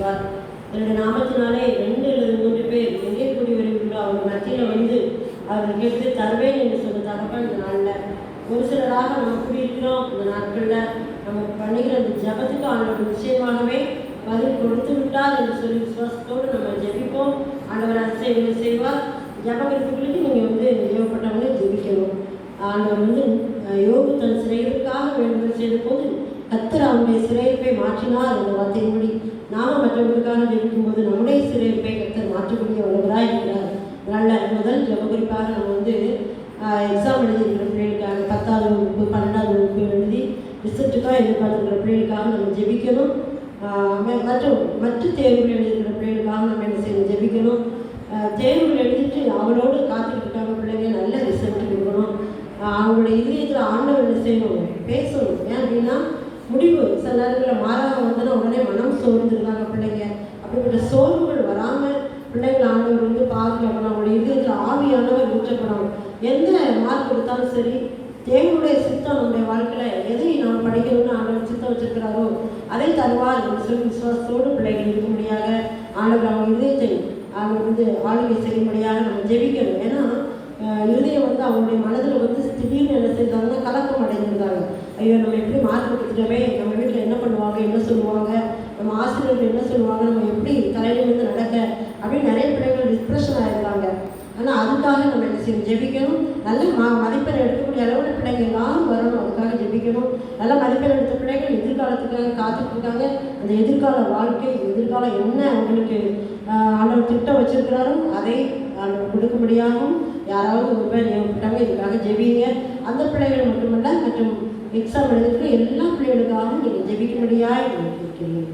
பேசுவார். என்னுடைய நாமத்தினாலே 2 அல்லது 3 பேர் எங்கே கூடி வருவீர்களோ அவர் மத்தியில் வந்து அவர்கள் கேட்டு தருவேன் என்று சொன்ன தகவல் இந்த நாளில் ஒரு சிலராக நம்ம கூடியிருக்கிறோம். இந்த நாட்களில் நம்ம பண்ணுகிற அந்த ஜபத்துக்கு ஆண்டவர் நிச்சயமாகவே பதில் கொடுத்து விட்டார் என்று சொல்லி விசுவாசத்தோடு நம்ம ஜெபிப்போம். ஆண்டவர் அதிசயங்களை செய்வார். ஜபகரிப்புகளுக்கு நீங்கள் வந்து ஏவப்பட்டவங்க ஜெபிக்கணும். ஆண்டவர் வந்து யோபு தன் சிறைகளுக்காக வேண்டுதல் செய்த போது கர்த்தர் அவனுடைய சிறையிருப்பை மாற்றினார் என்ற வார்த்தையின்படி நாம மற்றவர்களுக்காக ஜெபிக்கும் போது நம்முடைய சிறையிருப்பை கர்த்தர் மாற்றக்கூடிய வல்லவராய் இருக்கிறார். நல்ல முதல் ஜபகுறிப்பாக நம்ம வந்து எக்ஸாம் எழுதியிருக்கிற பிள்ளைகளுக்காக 10ஆவது வகுப்பு 12ஆவது வகுப்பு எழுதி ரிசல்ட்டுக்காக எதிர்பார்த்துருக்கிற பிள்ளைகளுக்காக நம்ம ஜெபிக்கணும். மற்ற தேர்வுகள் எழுதியிருக்கிற பிள்ளைகளுக்காக நம்ம என்ன செய்யணும்? ஜெபிக்கணும். தேர்வுகள் எழுதிட்டு அவளோடு காத்துக்கிட்டு இருக்காங்க பிள்ளைங்க நல்ல ரிசல்ட் கொடுக்கணும். அவங்களுடைய இதயத்தில் ஆண்டவர் என்ன செய்யணும்? பேசணும். ஏன் அப்படின்னா முடிவு சில நேரங்களில் மாறாக வந்தோன்னா உடனே மனம் சோர்ந்துருக்காங்க பிள்ளைங்க. அப்படிப்பட்ட சோர்வுகள் வராமல் பிள்ளைகள் ஆண்டவர் வந்து பாதுகாக்கணும். அவங்களுடைய இதயத்தில் ஆவியானவர் ஊற்றப்படணும். எந்த மார்க் கொடுத்தாலும் சரி தேவனுடைய சித்தம் நம்முடைய வாழ்க்கையில் எதை நாம் படிக்கணும்னு ஆண்டவர் சித்தம் வச்சிருக்கிறாரோ அதை தருவார் என்று சொல்லி விசுவாசத்தோடு பிள்ளைகள் இருக்கும்படியாக ஆண்டவர் அவங்க இதயத்தை ஆண்டவர் வந்து ஆளுகை செய்யும்படியாக நம்ம ஜெபிக்கணும். ஏன்னா இருதயம் வந்து அவங்களுடைய மனதில் வந்து திடீர்னு என்ன செய்தாங்கன்னா கலக்கம் அடைஞ்சிருந்தாங்க. ஐயோ நம்ம எப்படி மார்க் கொடுத்துட்டோமே, நம்ம வீட்டில் என்ன பண்ணுவாங்க, என்ன சொல்லுவாங்க, நம்ம ஆசிரியர்கள் என்ன சொல்லுவாங்க, நம்ம எப்படி தலையில வந்து நடக்க அப்படின்னு நிறைய பிள்ளைகள் டிப்ரெஷன் ஆகிருந்தாங்க. ஆனால் அதுக்காக நம்ம என்ன செய்யணும்? ஜெபிக்கணும். நல்ல மதிப்பெண் எடுக்கக்கூடிய அளவில் பிள்ளைங்கள் எல்லாரும் வரணும். அதுக்காக ஜெபிக்கணும். நல்ல மதிப்பெண் எடுத்த பிள்ளைகள் எதிர்காலத்துக்காக காத்துட்டு இருக்காங்க. அந்த எதிர்கால வாழ்க்கை எதிர்காலம் என்ன அவங்களுக்கு ஆண்டவர் திட்டம் வச்சிருக்கிறாரோ அதை ஆண்டவர் கொடுக்கும்படியாகவும் யாராவது ஒரு பேர் ஏற்பட்டாங்க இதுக்காக ஜெபிங்க. அந்த பிள்ளைகள் மட்டுமல்ல மற்றும் எக்ஸாம் எழுதிட்டு எல்லா பிள்ளைகளுக்காகவும் நீங்கள் ஜெபிக்கும்படியாக கேட்கிறீங்க.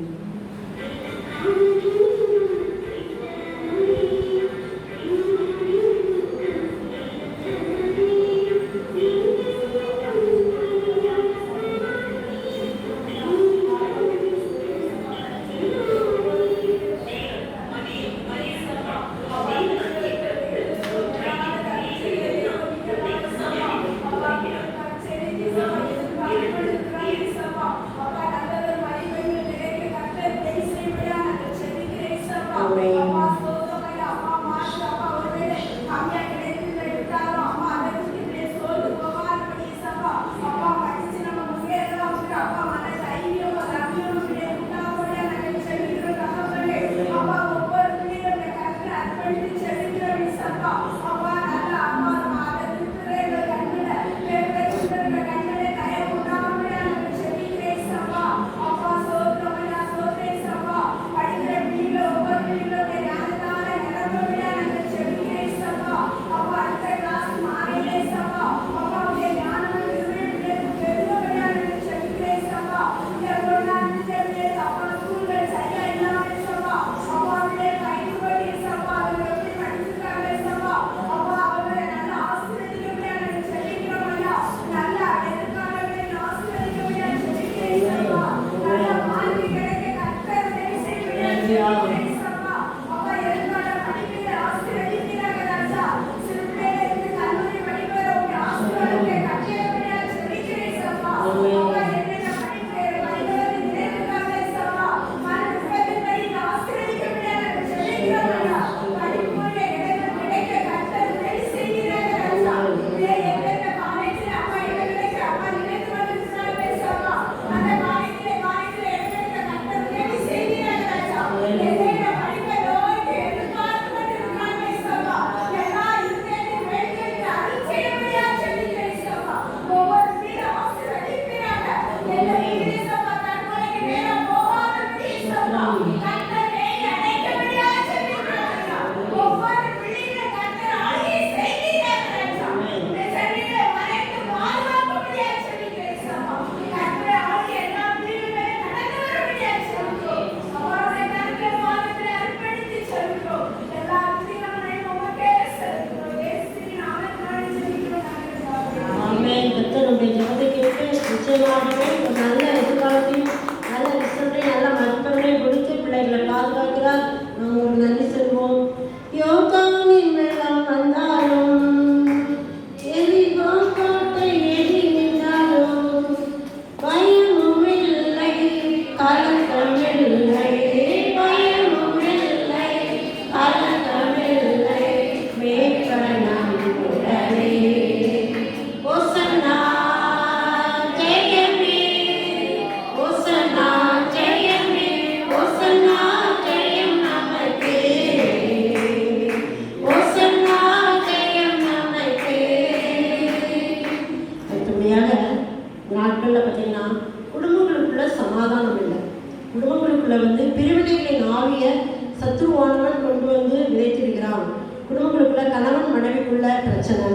ஆவியை சத்துருவானவன் கொண்டு வந்து விதைத்திருக்கிறான். குடும்பங்களுக்குள்ள கணவன் மனைவிக்குள்ள பிரச்சனை,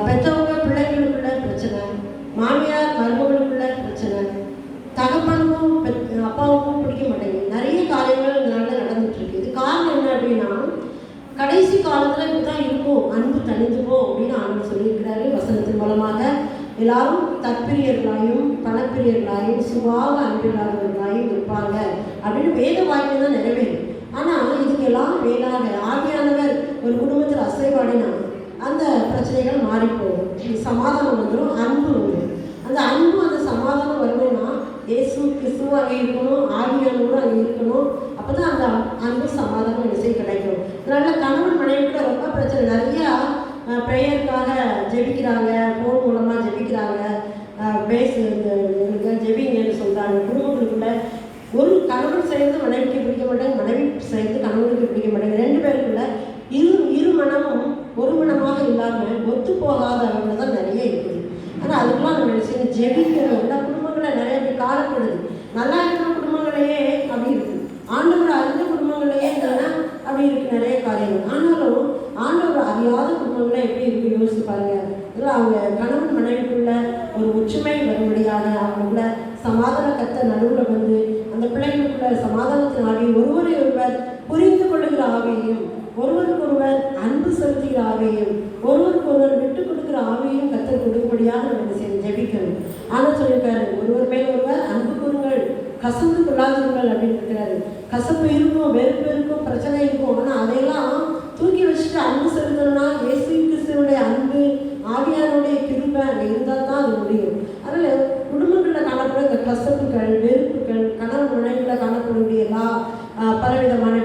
பெற்றவங்க பிள்ளைங்களுக்குள்ள பிரச்சனை, மாமியார் மருமகளுக்குள்ள பிரச்சனை, தகப்பனுக்கும் அப்பாவுக்கும் பிடிக்க மாட்டேங்குது. நிறைய காரியங்கள் இதனால நடந்துட்டு இருக்கு. இது காரணம் என்ன அப்படின்னா, கடைசி காலத்தில் இப்படி தான் இருக்கும், அன்பு தணிஞ்சுவோம் அப்படின்னு ஆண்டவர் சொல்லியிருக்கிறாரு வசனத்தின் மூலமாக. எல்லாரும் தற்பிரியர்களாயும் பணப்பிரியர்களாயும் சுபாவ அன்பில்லாதவர்களாயும் இருப்பாங்க அப்படின்னு வேத வாக்கியம் தான் நிறைவேறும். ஆனால் இதுக்கு எல்லாம் மேலாக ஆவியானவர் ஒரு குடும்பத்தில் அசைவாடினா அந்த பிரச்சனைகள் மாறிப்போகும். சமாதானம் வந்துடும், அன்பு வந்துடும். அந்த அன்பு அந்த சமாதானம் வரணும்னா இயேசு கிறிஸ்துவ அங்கே இருக்கணும், ஆவியானவரும் அங்கே இருக்கணும். அப்போ தான் அந்த அன்பு சமாதானம் இசை கிடைக்கும். அதனால கணவன் மனைவிக்குள்ள ரொம்ப பிரச்சனை. நிறையா ப்ரேயருக்காக ஜெபிக்கிறாங்க, ஃபோன் மூலமாக ஜெபிக்கிறாங்க, ஜெபிங்கன்னு சொல்கிறாங்க. குடும்பங்களுக்குள்ள ஒரு கணவன் சேர்ந்து மனைவிக்கு பிடிக்க மாட்டாங்க, மனைவி சேர்ந்து கணவனுக்கு பிடிக்க மாட்டாங்க. ரெண்டு பேருக்குள்ள இரு மனமும் ஒரு மனமாக இல்லாமல் ஒத்து போகாதவங்க தான் நிறைய இருக்குது. ஆனால் அதுக்கெல்லாம் நம்ம நினைச்சு ஜெபிக்கணும். எல்லா குடும்பங்களில் நிறைய பேர் காலப்படுது. நல்லா இருக்கிற குடும்பங்களையே அப்படி இருக்குது, ஆண்டவர் அறிந்த குடும்பங்களையே இல்லைன்னா அப்படி இருக்கு நிறைய காரியங்கள். ஆனாலும் ஆண்டவர் அறியாத குடும்பங்களை எப்படி இருக்கு யோசிச்சு பாருங்க. இதில் அவங்க கணவன் மனைவிக்குள்ள ஒரு ஒற்றுமை வரும்படியாக அவங்களுக்குள்ள சமாதான கத்த நடுவில் வந்து அந்த பிள்ளைகளுக்குள்ள சமாதானத்தின் ஆவியை ஒருவரை ஒருவர் புரிந்து கொள்ளுகிற ஆவியையும் ஒருவருக்கு ஒருவர் அன்பு செலுத்துகிற ஆவியையும் ஒருவருக்கு ஒருவர் விட்டு கொடுக்குற ஆவியையும் கத்தர் கொடுக்கும்படியாக நம்ம ஜெபிக்கணும். ஆனால் சொல்லியிருக்காரு, ஒருவர் மேல் ஒருவர் அன்பு கூறுங்கள், கசந்து கொள்ளாதீர்கள் அப்படின்னு இருக்கிறாரு. கசப்பு இருக்கும், வெறுப்பு இருக்கும், பிரச்சனை இருக்கும். ஆனால் அதையெல்லாம் தூக்கி வச்சுட்டு அன்பு செலுத்தணும்னா இயேசு கிறிஸ்துவனுடைய அன்பு ஆவியானுடைய கிருபை அங்கே இருந்தால் தான் அது முடியும். அதனால் குடும்பங்களில் காணப்படும் இந்த கசப்புகள், வெறுப்புகள், கணவன் மனைவியில் காணப்படக்கூடிய எல்லா பலவிதமான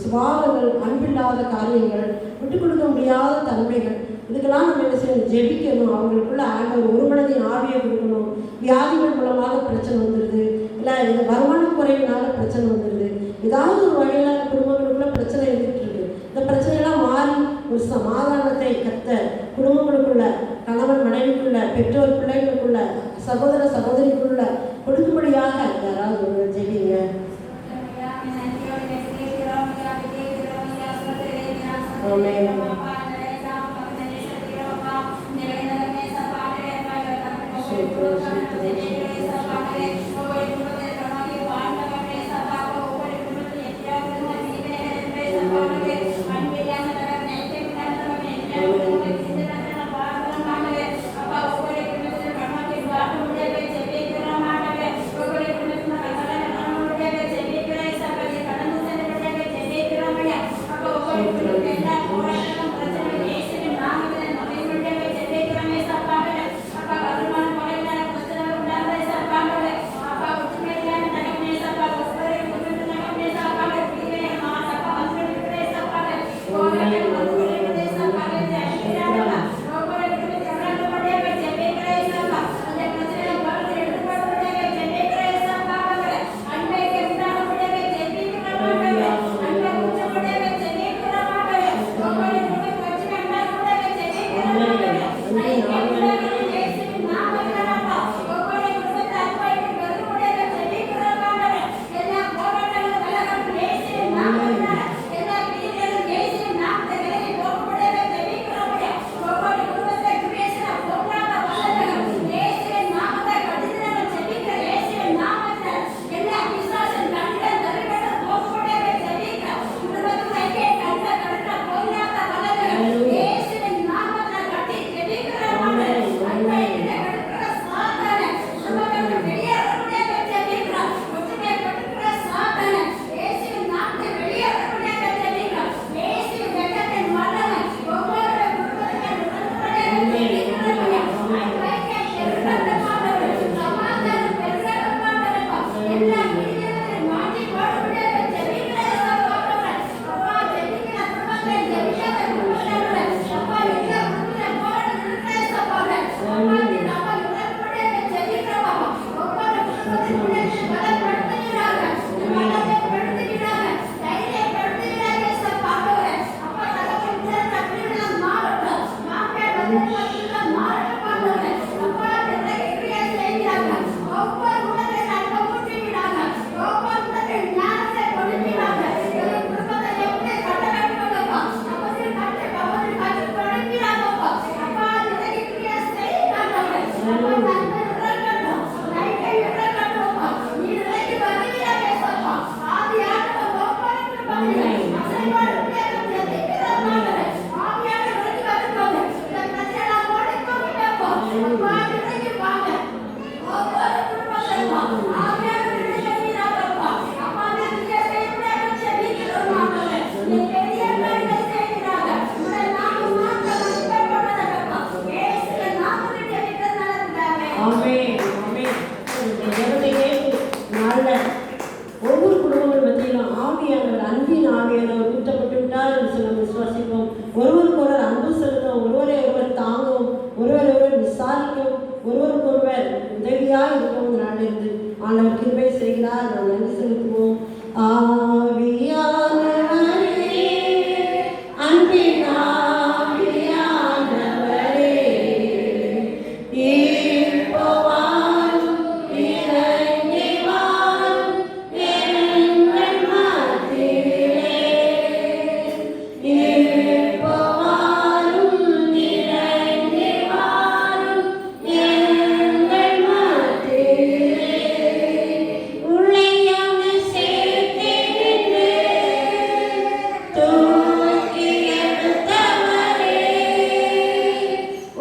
சுபாவங்கள், அன்பில்லாத காரியங்கள், விட்டு கொடுக்க முடியாத தன்மைகள், இதுக்கெல்லாம் நம்ம என்ன செய்யணும்? ஜெபிக்கணும். அவங்களுக்குள்ள ஆண்டவர் ஒரு மனதின் ஆவியை கொடுக்கணும். வியாதிகள் மூலமாக பிரச்சனை வந்துடுது, இல்லை இந்த வருமான குறைவினால பிரச்சனை வந்துடுது, ஏதாவது ஒரு வகையில் குடும்பங்களுக்குள்ள பிரச்சனை இருந்துட்டு இருக்கு. இந்த பிரச்சனையெல்லாம் மாறி ஒரு சமாதானத்தை கத்த குடும்பங்களுக்குள்ள, கணவன் மனைவிக்குள்ள, பெற்றோர் பிள்ளைகளுக்குள்ள, சகோதர சகோதரிக்குள்ள கொடுக்கும்படியாக யாராவது ஒரு ஜெபிங்க. ஒவ்வொரு குடும்பங்கள் மத்தியிலும் ஆவியானவர், அன்பின் ஆவியானவர் ஊற்றப்பட்டு விட்டார் என்று சொல்ல விசுவாசிப்போம். ஒருவருக்கொருவர் அன்பு செலுத்தவும், ஒருவரை ஒருவர் தாங்கவும், ஒருவரை ஒருவர் விசாரிக்கவும், ஒருவருக்கொருவர் உதவியாக இருக்கவும் நாளிலிருந்து ஆண்டவர் கிருபை செய்கிறார். நாம் நன்றி செலுத்துவோம். ஆவியானவரே, அன்பின் ஆவியானவரே, இப்போவாரும் இறங்கி வாரும் எங்கள் மத்தியிலே. இப்போவாரும் இறங்கி வாரும் எங்கள் மத்தியிலே. உளையான சேர்த்திருந்து தூக்கி எடுத்தவரே,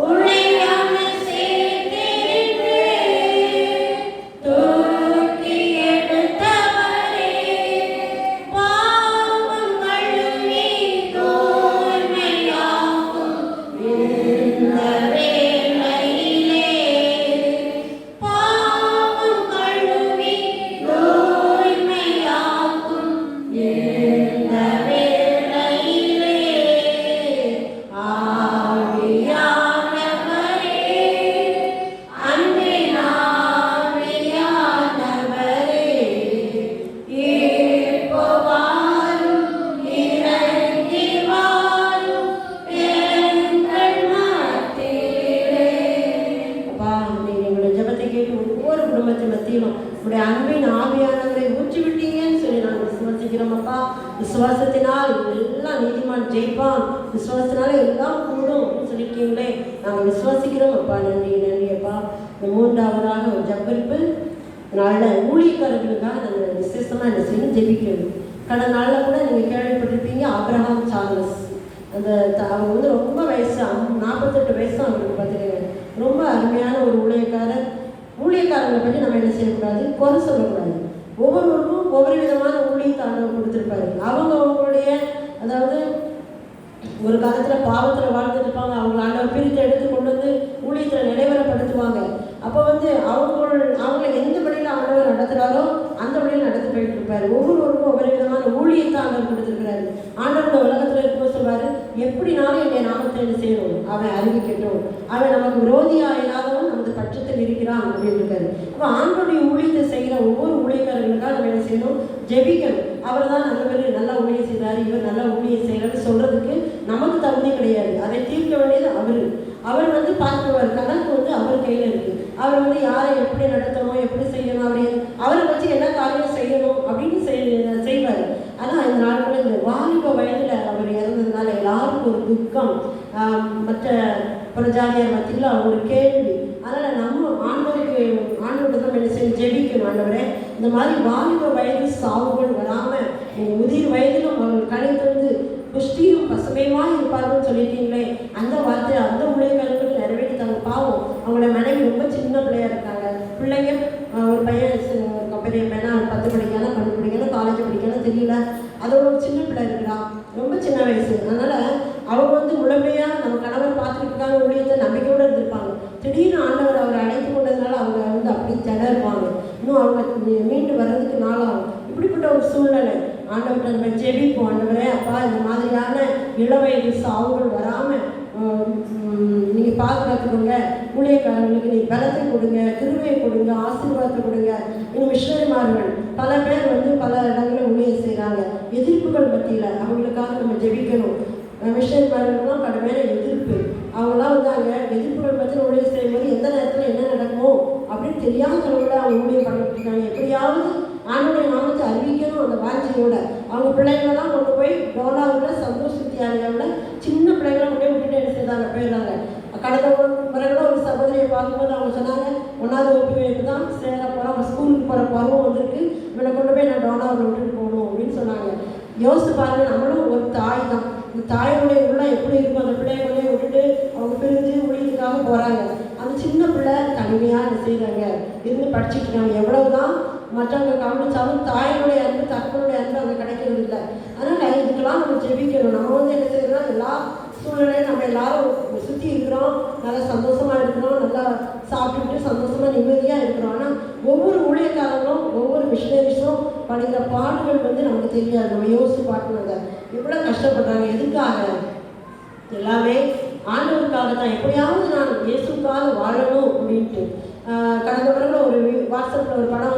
உளையான சேர்த்திருந்து தூக்கி எடுத்தவரே, பாவம் கழுவி தூய்மையாக்கும் இந்த வேளையிலே. பாவம் கழுவி தூய்மையாக்கும் இந்த வேளையிலே. ஆவியானவரே, அன்பின் ஆவியானவரே, இப்போவாரும் இறங்கி வாரும் எங்கள் மத்தியிலே. அப்பா, நீங்க எங்களுடைய ஜெபத்தை கேட்டு ஒவ்வொரு குடும்பத்தின் மத்தியிலும் உங்களுடைய அன்பின் ஆவியானவரை ஊற்றி விட்டீங்கன்னு சொல்லி நாங்கள் விசுவாசிக்கிறோம். அப்பா, விசுவாசத்தினால் எல்லாம் நீதிமான் ஜெயிப்பான், விசுவாசத்தினால எல்லாம் கூடும் அப்படின்னு சொல்லியிருக்கீங்களே, நாங்கள் விசுவாசிக்கிறோம். அப்பா, நன்றி நன்றி. அப்பா, இந்த மூன்றாவதாக ஒரு ஜெபரிப்பு நாளில் ஊழியக்காரர்களுக்காக நாங்கள் விசேஷமாக என்ன செய்யணும், ஜெபிக்கணும். கடந்த நாளில் கூட நீங்கள் கேள்விப்பட்டிருப்பீங்க, ஆபிரகாம் சார்லஸ். அந்த அவங்க வந்து ரொம்ப வயசு 48 வயசு அவருக்கு பார்த்துக்கங்க. ரொம்ப அருமையான ஒரு ஊழியக்காரர். ஊழியக்காரங்களை பற்றி நம்ம என்ன செய்யக்கூடாது, குறை சொல்லக்கூடாது. ஒவ்வொருவருக்கும் ஒவ்வொரு விதமான ஊழியத்தை ஆண்டவர் கொடுத்துருப்பாரு. அவங்களுடைய அதாவது ஒரு காலத்தில் பாவத்தில் வாழ்ந்துட்டு இருப்பாங்க, அவங்களை ஆண்டவர் பிரித்து எடுத்து கொண்டு வந்து ஊழியத்தில் நிலைவரப்படுத்துவாங்க. அப்போ வந்து அவங்களை எந்த வழியில் ஆண்டவர் நடத்துகிறாரோ அந்த வழியில் நடத்தி போயிட்டு இருப்பாரு. ஒவ்வொருவருக்கும் ஒவ்வொரு விதமான ஊழியத்தை ஆண்டவர் கொடுத்துருக்கிறாரு. ஆண்டவர் இந்த உலகத்தில் இருக்கும்போது சொல்வார், எப்படினாலும் என்னுடைய நாமத்தை என்ன செய்யணும், அவன் அறிவிக்கட்டும், அவன் நமக்கு விரோதியாக இல்லாதவன் நமது பட்சத்தில் இருக்கிறான் அப்படின்னு இருக்காரு. அப்போ ஆண்டோடைய ஊழியத்தை செய்கிற ஒவ்வொரு ஊழியக்காரர்களுக்காக நம்ம என்ன செய்யணும், ஜெபிக்கணும். அவர் தான் நல்லவர், நல்லா ஊழியம் செய்கிறார், இவர் நல்லா ஊழியம் செய்கிறாரு சொல்கிறதுக்கு நமக்கு தகுதி கிடையாது. அதை தீர்க்க வேண்டியது அவர் வந்து பார்க்குவார். கணக்கு வந்து அவர் கையில் இருக்குது. அவர் வந்து யாரை எப்படி நடத்தணும், எப்படி செய்யணும், அவரை வச்சு என்ன காரியம் செய்யணும் அப்படின்னு செய்வார். ஆனால் இந்த நாட்களில் இந்த வாலிப வயதில் அவர் இறந்ததுனால எல்லாருக்கும் ஒரு துக்கம், மற்ற பிரஜாதியார் மத்தியில் அவங்க ஒரு கேள்வி. அதனால் நம்ம ஆண்டவருக்கு தான் என்ன செய்ய ஜெபிக்கணும். ஆண்டவரே, இந்த மாதிரி வாலிப வயது சாவுகள் வராமல் நீங்கள் முதிர் வயதிலும் அவர்கள் கணித்து வந்து புஷ்டியும் பசுமையுமாக இருப்பார்கள்னு சொல்லிட்டீங்களே, அந்த வார்த்தை அந்த ஊழியர்களுக்கு நிறைவேற்றித்தாங்க. பாவம், அவங்களோட மனைவி ரொம்ப சின்ன பிள்ளையாக இருக்காங்க. பிள்ளைங்க ஒரு பையன் பெரிய பையனா 10 படிக்கலாம், 12 படிக்கலாம், காலேஜ் படிக்கலாம் தெரியல, அதோட ஒரு சின்ன பிள்ளை இருக்கிறான், ரொம்ப சின்ன வயசு. அதனால் அவங்க வந்து முழுமையாக நம்ம கணவர் பார்த்துட்டு இருக்காங்க, ஊழியத்தை நம்பிக்கையோடு இருந்திருப்பாங்க. திடீர்னு ஆண்டவர் அவரை அழைத்து கொண்டதுனால அவங்க வந்து அப்படி திணறுவாங்க. இன்னும் அவங்க மீண்டு வர்றதுக்கு நாளாகும். இப்படிப்பட்ட ஒரு சூழ்நிலை ஆண்டவர்கிட்ட நம்ம ஜெபிப்போம். ஆண்டவரே, அப்பா, இந்த மாதிரியான இளவயது சாவுகள் வராமல் நீங்கள் பாதுகாத்துக்கோங்க. ஊழியக்காரர்களுக்கு நீ பலத்தை கொடுங்க, கிருபையை கொடுங்க, ஆசீர்வாதத்தை கொடுங்க. இன்னும் மிஷனரிமார்கள் பல பேர் வந்து பல இடங்களில் ஊழியம் செய்கிறாங்க. எதிர்ப்புகள் மத்தியில் அவங்களுக்காக நம்ம ஜெபிக்கணும். மிஷனரிமார்களுக்கெல்லாம் கடுமையான எதிர்ப்பு. அவங்களாம் வந்து அங்கே எதிர்ப்புகள் மத்தியில் ஊழியம் செய்யும்போது எந்த நேரத்தில் என்ன நடக்குமோ அப்படின்னு தெரியாதவங்களோட அவங்க ஊழியம் பண்ணிட்டு இருக்காங்க. எப்படியாவது ஆண்டவருடைய நாமத்தை அறிவிக்கணும் அந்த வாஞ்சியோட அவங்க பிள்ளைங்களெல்லாம் கொண்டு போய் டோலாவில் சந்தோஷ் வித்தியாலயாவில் சின்ன பிள்ளைங்களை கொண்டு போய் விட்டுட்டு என்ன செய்தாங்க, போயிடுறாங்க. கடந்த முறைகள ஒரு சகோதரியை பார்க்கும்போது அவங்க சொன்னாங்க, 1வது வகுப்பு தான் சேர போகிறோம், அவங்க ஸ்கூலுக்கு போகிற பருவம் வந்துருக்கு, இவனை கொண்டு போய் நான் டோலாவில் விட்டுட்டு போகணும் அப்படின்னு சொன்னாங்க. யோசித்து பாருங்க, நம்மளும் ஒரு தாய் தான். இந்த தாயோடைய உள்ள எப்படி இருக்கும், அந்த பிள்ளைகளை விட்டுட்டு அவங்க பிரிஞ்சு ஊழியத்துக்காக போகிறாங்க. அந்த சின்ன பிள்ளை தனிமையாக என்ன செய்கிறாங்க, இருந்து படிச்சுட்டு இருக்காங்க. எவ்வளவுதான் மற்றவங்க கவனிச்சாலும் தாயினுடைய அன்பு, தற்பனுடைய அன்பு அங்கே கிடைக்கிறது இல்லை. அதனால் இதுக்கெல்லாம் நம்ம ஜெபிக்கணும். நம்ம வந்து என்ன செய்யறோம்னா, எல்லா சூழ்நிலையும் நம்ம எல்லாரும் சுற்றி இருக்கிறோம், நல்லா சந்தோஷமாக இருக்கிறோம், நல்லா சாப்பிட்டுட்டு சந்தோஷமாக நிம்மதியாக இருக்கிறோம். ஆனால் ஒவ்வொரு ஊழியக்காரங்களும் ஒவ்வொரு மிஷனரிஸும் படுகிற பாடுகள் நமக்கு தெரியாது. நம்ம யோசிச்சு பார்க்கணுங்க, எவ்வளோ கஷ்டப்படுறாங்க. எதுக்காக? எல்லாமே ஆண்டவருக்காக தான். எப்படியாவது நான் இயேசுக்காக வாழணும் அப்படின்ட்டு. கடந்த முறை ஒரு வாட்ஸ்அப்பில் ஒரு படம்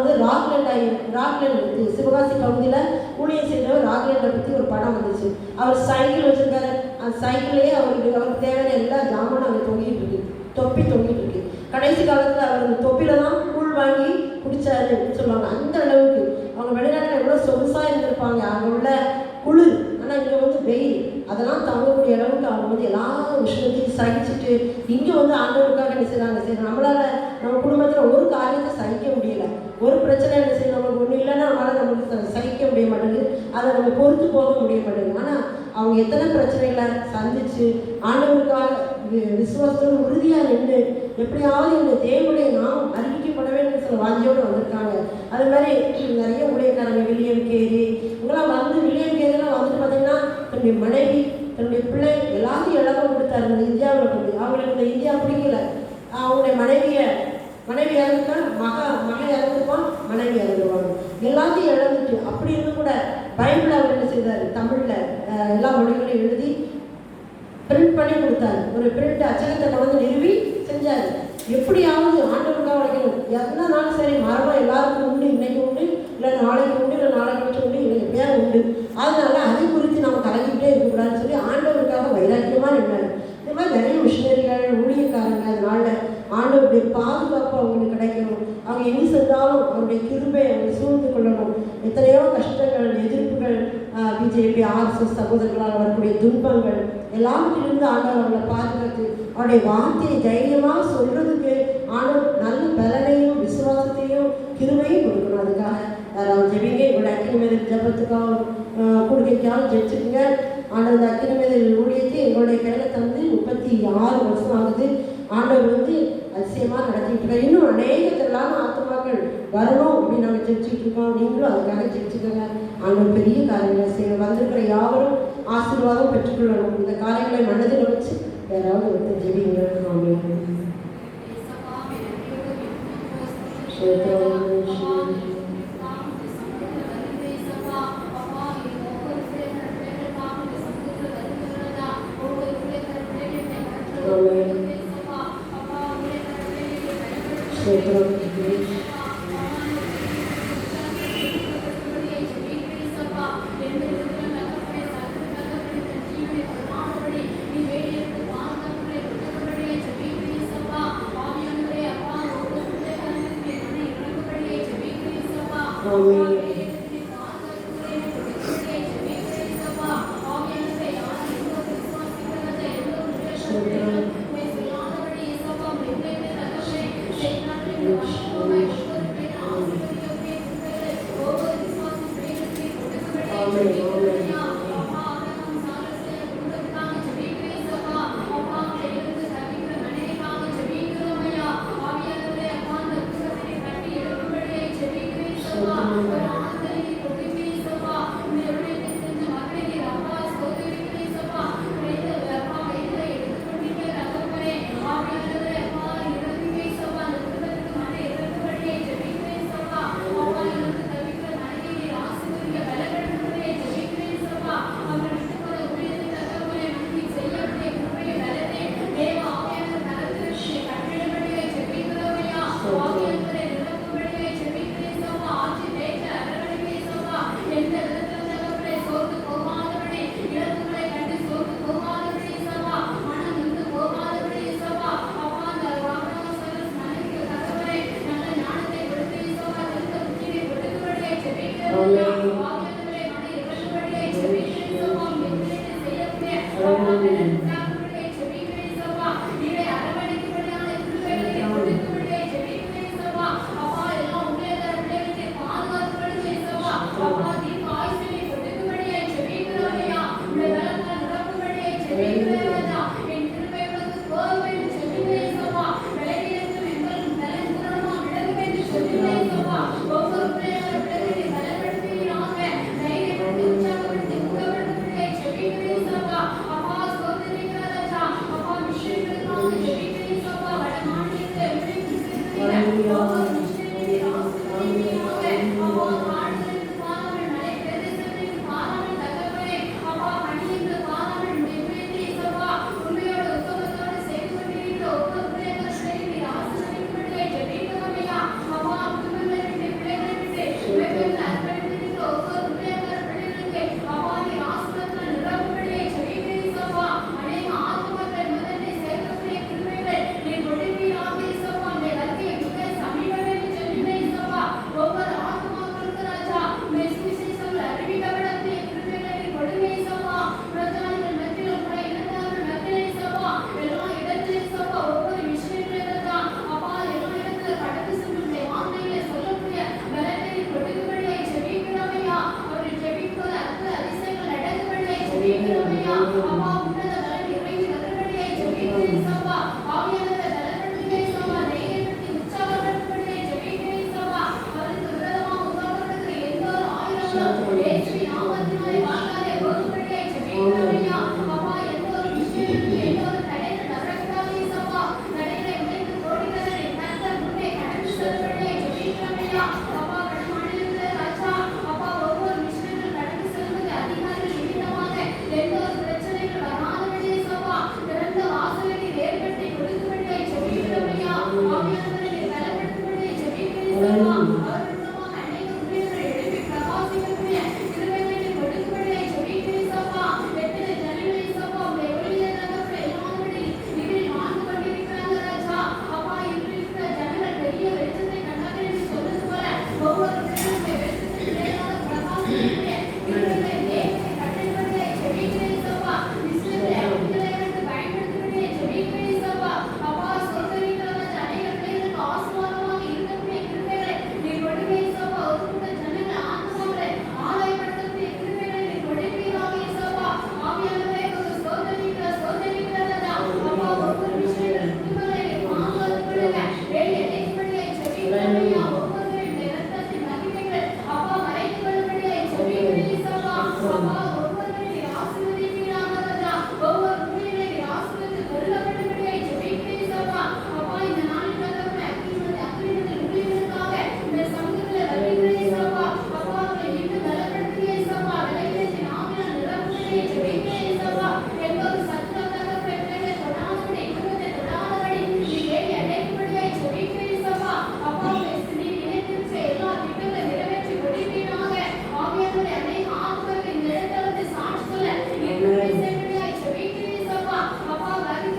ராக்லேண்ட் சிவகாசி பகுதியில் ஊழியர் செய்தவர் ராக்லேண்டை பற்றி ஒரு படம் வந்துச்சு. அவர் சைக்கிள் வச்சுருக்காரு. அந்த சைக்கிள்லேயே அவருக்கு தேவையான எல்லா ஜாமானும் அங்கே தொங்கிட்டு இருக்கு, தொப்பி தொங்கிட்டு இருக்கு. கடைசி காலத்தில் அவர் அந்த தொப்பியில் தான் கூழ் வாங்கி குடித்தாரு சொல்லுவாங்க. அந்த அளவுக்கு அவங்க வெளிநாட்டில் எவ்வளோ சொகுசாக இருந்திருப்பாங்க. அங்கே உள்ள குளிர், ஆனால் இங்கே வெயில், அதெல்லாம் தாங்கக்கூடிய அளவுக்கு அவங்க எல்லா விஷயத்தையும் சகிச்சுட்டு இங்கே ஆண்டவருக்காக என்ன செய்கிறாங்க. சரி, நம்மளால் நம்ம குடும்பத்தில் ஒரு காரியத்தை சகிக்க முடியல, ஒரு பிரச்சனை என்ன செய்யணும், நமக்கு ஒன்றும் இல்லைன்னா நம்மளால் நமக்கு சகிக்க முடிய மாட்டேங்குது, அதை நம்ம பொறுத்து போக முடிய மாட்டேங்குது. ஆனால் அவங்க எத்தனை பிரச்சனைகளை சந்திச்சு ஆண்டவருக்காக விசுவாசத்தோடு உறுதியாக நின்று எப்படியாவது இந்த தேவனுடைய நாமம் அறிவிக்கப்பட வேண்டும் சில வாஞ்சியோடு வந்திருக்காங்க. அது மாதிரி நிறைய ஊழியக்காரங்க, வில்லியம் கேரி இவங்களாம் வில்லியம் கேரிலாம் பார்த்தீங்கன்னா தன்னுடைய மனைவி, தன்னுடைய பிள்ளை எல்லாத்தையும் இழக்க கொடுத்தாரு இந்த இந்தியாவில் கொண்டு. அவங்களுக்கு இந்த இந்தியா பிடிக்கல. அவங்களுடைய மனைவி இறந்துட்டா மகன் இறந்துப்பான், மனைவி இறந்துருவாங்க, எல்லாத்தையும் இழந்துட்டு அப்படி இருந்து கூட பைபிள் அவர் என்ன செய்தார், தமிழில் எல்லா மொழிகளையும் எழுதி பிரிண்ட் பண்ணி கொடுத்தாரு. ஒரு பிரிண்ட் அச்சகத்தை கொண்டு நிறுவி செஞ்சார். எப்படியாவது ஆண்டவருக்காக உழைக்கணும். எத்தனை நாள் சரி, மரணம் எல்லாருக்கும் உண்டு, இன்னைக்கு உண்டு, இல்லை நாளைக்கு உண்டு, இல்லை நாளைக்கு வச்சு உண்டு, இல்லை எப்படியாவது உண்டு. அதனால அதை குறித்து நம்ம கலங்கிக்கிட்டே இருக்கக்கூடாதுன்னு சொல்லி ஆண்டவருக்காக வைராக்கியமாக நின்றார். இந்த மாதிரி நிறைய மிஷினரிகள், ஊழியக்காரங்க, அதனால ஆண்டவருடைய பாதுகாப்பு அவங்களுக்கு கிடைக்கணும். அவங்க எங்கே சென்றாலும் அவருடைய கிருபை அவங்க சூழ்ந்து கொள்ளணும். எத்தனையோ கஷ்டங்கள், எதிர்ப்புகள், பிஜேபி, ஆர்எஸ்எஸ் சகோதரர்களால் வரக்கூடிய துன்பங்கள் எல்லாவற்றிலிருந்து ஆண்டவர் அவங்களை பாதுகாத்து அவருடைய வார்த்தையை தைரியமாக சொல்றதுக்கு ஆண்டவர் நல்ல பலனையும் விசுவாசத்தையும் கிருபையும் கொடுக்கணும். அதுக்காக ஜெபிங்க. இவருடைய அக்கினிமேல் ஜபத்துக்காக கொடுக்கைக்காக ஜெபிச்சுக்குங்க. ஆண்டவர் அக்கினிமேல் ஊழியத்தை எங்களுடைய கையில் தந்து 36 வருஷம் ஆகுது. ஆண்டவர் அதிசயமாக நடத்திட்டு இருக்காரு. இன்னும் அநேக திரளான ஆத்மாக்கள் வரணும் அப்படின்னு நாங்கள் ஜெபிச்சுட்டு இருக்கோம். நீங்களும் அதுக்காக ஜெபிச்சுக்கோங்க. ஆண்டவர் பெரிய காரியங்களை செய்ய வந்திருக்கிற யாவரும் ஆசீர்வாதம் பெற்றுக்கொள்ளணும். இந்த காரியங்களை மனதில் வச்சு யாராவது ஒருத்தர் ஜெபிங்க. ஜெபிக்கிறோமையா. அப்பா உன்னத பலன் இறங்கி வரும்படியாய் ஜெபிக்கிறேன் சப்பா. ஆவியானவரே பலப்படுத்துங்க சப்பா. தைரியப்படுத்தி உற்சாகப்படுத்தும்படியாய் ஜெபிக்கிறேன் சப்பா. அவருக்கு விரோதமாக உருவாக்கப்படுகிற எந்த ஒரு ஆயுதங்களும் இயேசுவின் நாமத்தினாலே வாழாதே போகும்படியாய் ஜெபிக்கிறோமையா. அப்பா எந்த ஒரு விஷயத்திலும் எந்த ஒரு தடைகள் வரக்கூடாதே சப்பா. தடைகளை உடைத்து கோடிகளை கர்த்தர் முன்னே கடந்து செல்லும்படியாய் ஜெபிக்கிறோமையா. அப்பா வடமாநிலத்திலே ராஜா அப்பா ஒவ்வொரு விஷயங்கள் கடந்து செல்வது அதிகாரிகள் நிமித்தமாக எந்த ஒரு பிரச்சனைகள் வராதபடி சப்பா திறந்த வாசலை நீர் ஏற்படுத்தி கொடுக்கும்படியாய் ஜெபிக்கிறோமையா. ஆவியானவரை நீர் பலப்படுத்தும்படியாய் ஜெபிக்கிறேன் சப்பா. அவர் மூலமாக அநேக ஊழியர்கள் எழுப்பி பிரகாசிக்கக்கூடிய கிருபைகளை நீர் கொடுக்கும்படியாய் ஜெபிக்கிறேன் சப்பா. எத்தனை ஜனங்களை சப்பா உம்முடைய ஒளியிலே தகப்பனே எல்லாருடைய நீரில் வாழ்ந்து கொண்டிருக்கிறாங்க ராஜா. அப்பா இன்று இருக்கிற ஜனங்கள் பெரிய வெளிச்சத்தை கண்டார்கள் என்று சொன்னது போல ஒவ்வொரு வெளிச்சத்தை வெளிச்சத்தின் பிரகாசிக்கக்கூடிய கிருபைகளை தேவனை கட்டளைப்படியாய் ஜெபிக்கிறேன் சப்பா. நிச்சயத்தை அற்புதங்களுக்கு பயன்படுத்தும்படியாய் ஜெபிக்கிறேன் சப்பா. அப்பா சோதனைகள் ராஜா அநேக பிள்ளைகளுக்கு ஆசீர்வாதமாக இருக்கக்கூடிய கிருபைகளை நீர் கொடுப்பீர் சப்பா. ஒரு கூட்ட ஜனங்கள் ஆத்மாக்களை ஆதாயப்படுத்தக்கூடிய கிருபைகளை நீர் கொடுப்பீராக சப்பா. ஆவியானவரே ஒரு சோதனைகள் ராஜா. அப்பா ஒவ்வொரு விஷயங்கள் குடும்பங்களை நீர் பாதுகாத்துக்கொள்ளுங்க. வேலை அடைக்கும்படியாய் ஜெபிக்கிறோமையா. ஒவ்வொருவரின் இரத்தத்தின் மகிமைகள் அப்பா மறைத்துக் கொள்ளும்படியாய் ஜெபிக்கிறேன் சப்பா. அப்பா ஒவ்வொருவரை நீர் ஆசீர்வதிப்பீராக ராஜா. ஒவ்வொரு ஊழியர்களை நீர் ஆசீர்வதித்து கொள்ளப்படும்படியாய் ஜெபிக்கிறேன் சப்பா. அப்பா இந்த நாளில் தகப்பனே அக்கினிமத்தில் ஊழியர்களுக்காக இந்த சமூகத்திலே வருகிறேன் சப்பா. அப்பா அவர்களை இன்னும் பலப்படுத்துகிறேன் சப்பா. விளைவிடத்தின் ஆவியால் நிரப்பும்படியாய் ஜெபிக்கிறேன் சப்பா. எந்த ஒரு சத்துவ தகப்பனே பிள்ளைகளை தொடாதபடி குடும்பத்தை தொடாதபடி நீர் வேலை அடைக்கும்படியாய் ஜெபிக்கிறேன் சப்பா. அப்பா நீர் நினைத்திருக்கிற எல்லா திட்டங்களை நிறைவேற்றி கொடுப்பீராக. ஆவியானவரே அநேக ஆத்மாக்கள் இந்த இடத்துல வந்து சாட்சி சொல்ல நீர் கிருபை செய்யும்படியாய் ஜெபிக்கிறேன் சப்பா. அப்பா வந்து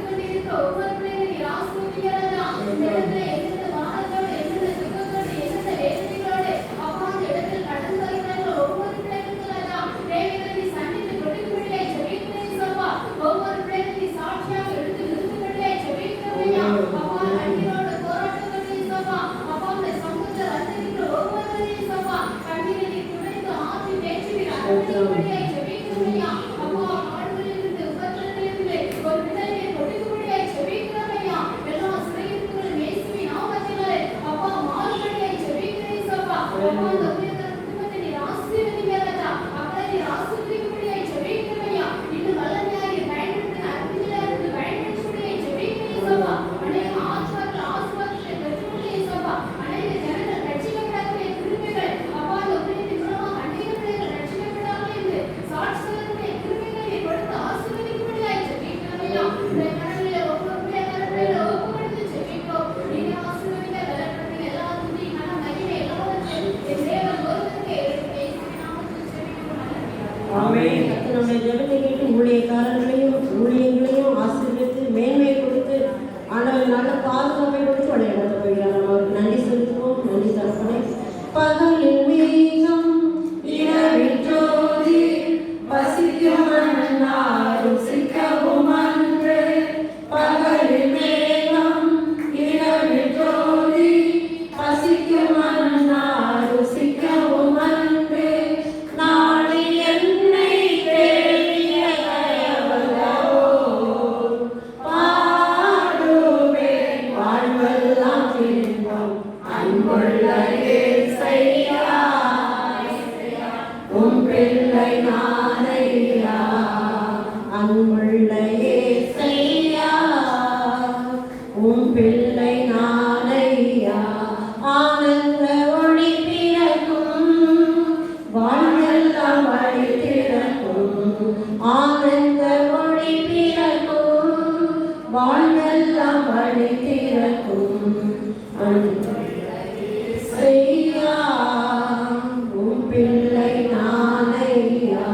கொண்டிருக்கிற ஒவ்வொரு பிள்ளைகளை நீர் ஆசீர்வதிக்கிறதா. இந்த இடத்துல எந்தெந்த வாரத்தோடு எந்தெந்த துக்கத்தோடு எந்தெந்த வேதனைகளோடு அப்பா அந்த இடத்தில் கடந்து வருகிறார்கள் ஒவ்வொரு பிள்ளைகளுக்கு ராஜா தேவைகளை நீ சந்தித்து கொடுக்கும்படியாய் ஜெபிக்கிறேன் சப்பா. ஒவ்வொரு பிள்ளைகளை நீ சாட்சியாக எடுத்து நிறுத்தும்படியாய் ஜெபிக்கிறோமையா. அப்பா கண்ணீரோடு போராட்டத்தோடு சப்பா. அப்பா அந்த சமூகத்தில் வந்திருக்கிற ஒவ்வொருவரையும் சப்பா கண்ணீரை நீ துடைத்து ஆற்றி தேற்றி நீர் அரவணைக்கும்படியாய் ஜெபிக்கிறோமையா. அப்பா ஆடுகளிலிருந்து உபத்திரத்திலிருந்து ஒரு விடுதலையை கொடுக்கும்படியாய் ஜெபிக்கிறோமையா. எல்லா சிறையிருப்புகளும் இயேசுவின் நாமத்தினாலே அப்பா மாறும்படியாய் ஜெபிக்கிறேன் சப்பா. அப்பா அந்த உயர்ந்த குடும்பத்தை நீர் ஆசீர்வதிங்க ராஜா. அவரை நீர் ஆசீர்வதிக்கும்படியாய் ஜெபிக்கிறோமையா. இன்னும் வல்லமையாக நீர் பயன்படுத்தின அற்புதமாக இருந்து பயன்படுத்தும்படியாய் ஜெபிக்கிறேன் சப்பா. அநேக ஆத்மாக்கள் ஆசீர்வாதத்தை பெற்றுக்கொண்டே சப்பா. அநேக ஜனங்கள் ரட்சிக்கப்படக்கூடிய கிருபைகள் அப்பா அந்த உலகத்தின் மூலமாக அநேக பிள்ளைகள் ரட்சிக்கப்படாமல் இருந்து சாட்சி சொல்லக்கூடிய கிருபைகளை நீர் கொடுத்து ஆசீர்வதிக்கும்படியாய் ஜெபிக்கிறோமையா. இந்த கடவுளை ஒவ்வொரு பிள்ளைகளை ஒப்புக்கொடுத்து ஜெபிக்கிறோம். நீங்க ஆசீர்வதிங்க பலப்படுத்துங்க. எல்லா துதி கன மகிமை எல்லாவற்றையும் என் தேவன் ஒருவருக்கே இயேசுவின் நாமத்தில் ஜெபிக்கிறோம் நல்ல பிதாவே. ஆமென். கர்த்தர் நம்முடைய ஜெபத்தை கேட்டு ஊழியக்காரர்களையும் ஊழியங்களையும் ஆசீர்வதித்து மேன்மையை கொடுத்து ஆண்டவர் நல்ல பாதுகாப்பை கொடுத்து வழிநடத்த போகிறார். நம்ம அவருக்கு நன்றி செலுத்துவோம். நன்றி தகப்பனே. பகலில் மேகம் இரவில் ஜோதி பசிக்கும் மன்னா ருசிக்கவும் அன்று. பகலில் மேகம் இரவில் ஜோதி பசிக்கும் மன்னா ருசிக்கவும் அன்று. நாளை என்னை தேடிய தயவல்லவோ பாடுவேன் வாழ்வெல்லாம் இன்பம் அன்புள்ள இயேசையா. உம் பிள்ளை நானையா அன்புள்ள இயேசையா. உம் பிள்ளை நானையா. ஆனந்த ஒளி பிறக்கும் வாழ்வெல்லாம் வழி திறக்கும். ஆனந்த ஒளி பிறக்கும் வாழ்வெல்லாம் வழி திறக்கும். செய்யா உம் பிள்ளை நானையா.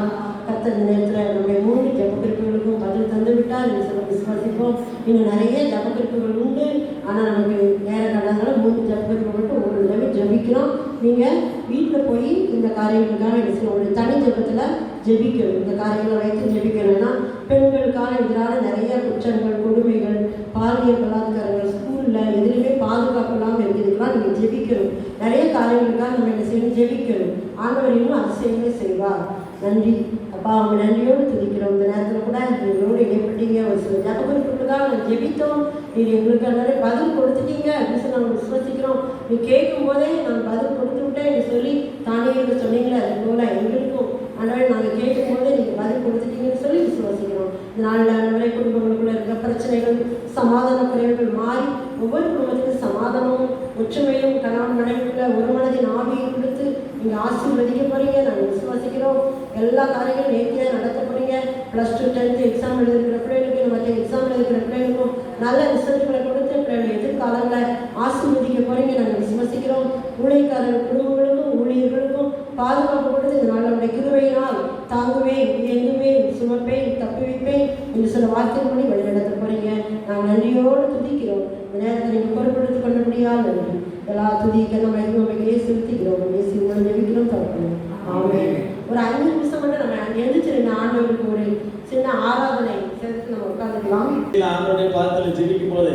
கர்த்தர் இந்த நேரத்தில் நம்முடைய 3 ஜெபக்குறிப்புகளுக்கும் பதில் தந்து விட்டார் என்று சொல்ல விசுவாசிப்போம். இன்னும் நிறைய ஜெபக்குறிப்புகள் உண்டு. ஆனால் நமக்கு நேரம் கடந்ததால 3 ஜெபக்குறிப்பு மட்டும் ஒரு தடவை ஜெபிக்கிறோம். நீங்கள் வீட்டில் போய் இந்த காரியங்களுக்காக என்ன செய்யணும், ஒரு தனி ஜெபத்தில் ஜெபிக்கணும். இந்த காரியங்களை வைத்து ஜெபிக்கணும்னா பெண்களுக்கான எதிரான நிறைய குற்றங்கள், கொடுமைகள், பாலியல் பலாத்காரங்கள், ஸ்கூலில் எதுலையுமே பாதுகாப்பு இல்லாமல் இருக்கிறதுக்கெல்லாம் நீங்கள் ஜெபிக்கணும். நிறைய காரியங்களுக்காக நம்ம என்ன செய்யணும், ஜெபிக்கணும். ஆண்டவர் இன்னும் அதிசயங்களை செய்வார். நன்றி அப்பா, அவங்க நன்றியோடு துதிக்கிறோம். இந்த நேரத்தில் கூட எங்களோடு இடைப்பட்டீங்க. ஒரு சில ஜனபுரிப்புக்காக நாங்கள் ஜெபித்தோம். நீர் எங்களுக்கு நிறைய பதில் கொடுத்துட்டீங்க அப்படின்னு சொல்லி நாங்கள் விசுவாசிக்கிறோம். நீ கேட்கும் போதே நான் பதில் கொடுத்து விட்டேன் என்று சொல்லி தானே என்று சொன்னீங்களே, அது போல எங்களுக்கும் ஆண்டவரே நாங்கள் கேட்கும் போதே நீங்கள் பதில் கொடுத்துட்டீங்கன்னு சொல்லி விசுவாசிக்கிறோம். இந்த நாளில் ஆண்டவரே குடும்பங்களுக்குள்ள இருக்க பிரச்சனைகள், சமாதான குறைவுகள் மாறி ஒவ்வொரு குடும்பத்துக்கும் சமாதானமும் ஒற்றுமையும் கணவன் மனைவிக்குள்ள ஒரு மனதின் ஆவியை கொடுத்து நீங்கள் ஆசீர்வதிக்க போறீங்க. நாங்கள் விசுவாசிக்கிறோம். எல்லா காரியங்களும் நேர்த்தியாக நடத்த போறீங்க. +2 10th எக்ஸாம் எழுதுகிற பிள்ளைகளுக்கு, மற்ற எக்ஸாம் எழுதுகிற பிள்ளைகளுக்கும் நல்ல ரிசல்ட்டுகளை கொடுத்து பிள்ளைகள் எதிர்காலங்களை ஆசீர்வதிக்க போறீங்க. நாங்கள் விசுவாசிக்கிறோம். ஊழியக்காரர்கள் குடும்பங்களுக்கும் ஊழியர்களுக்கும் பாதுகாப்பு கொடுத்து இந்த நாள் நம்முடைய கிருபையினால் தாங்குவேன், எங்குவேன், சுமப்பேன், தப்புவிப்பேன் என்று சில வார்த்தைகளை வழிநடத்த போறீங்க. நாங்கள் நன்றியோடு துதிக்கிறோம். இந்த நேரத்தை நீங்கள் பொறுப்படுத்திக் கொள்ள முடியாது. நன்றி. எல்லா துதிக்க நம்ம எதுவுமே செலுத்திக்கிறோம். ஜெபிக்கிறோம், தரப்போம். ஆமென். ஒரு 5 நிமிஷம் மட்டும் நம்ம எழுந்திரிச்சு ஆண்டவருக்கு ஒரு சின்ன ஆராதனை சேர்த்து நம்ம உட்காந்துக்கலாம். ஆண்டவருடைய பாதத்தில் ஜெபிக்கும் போது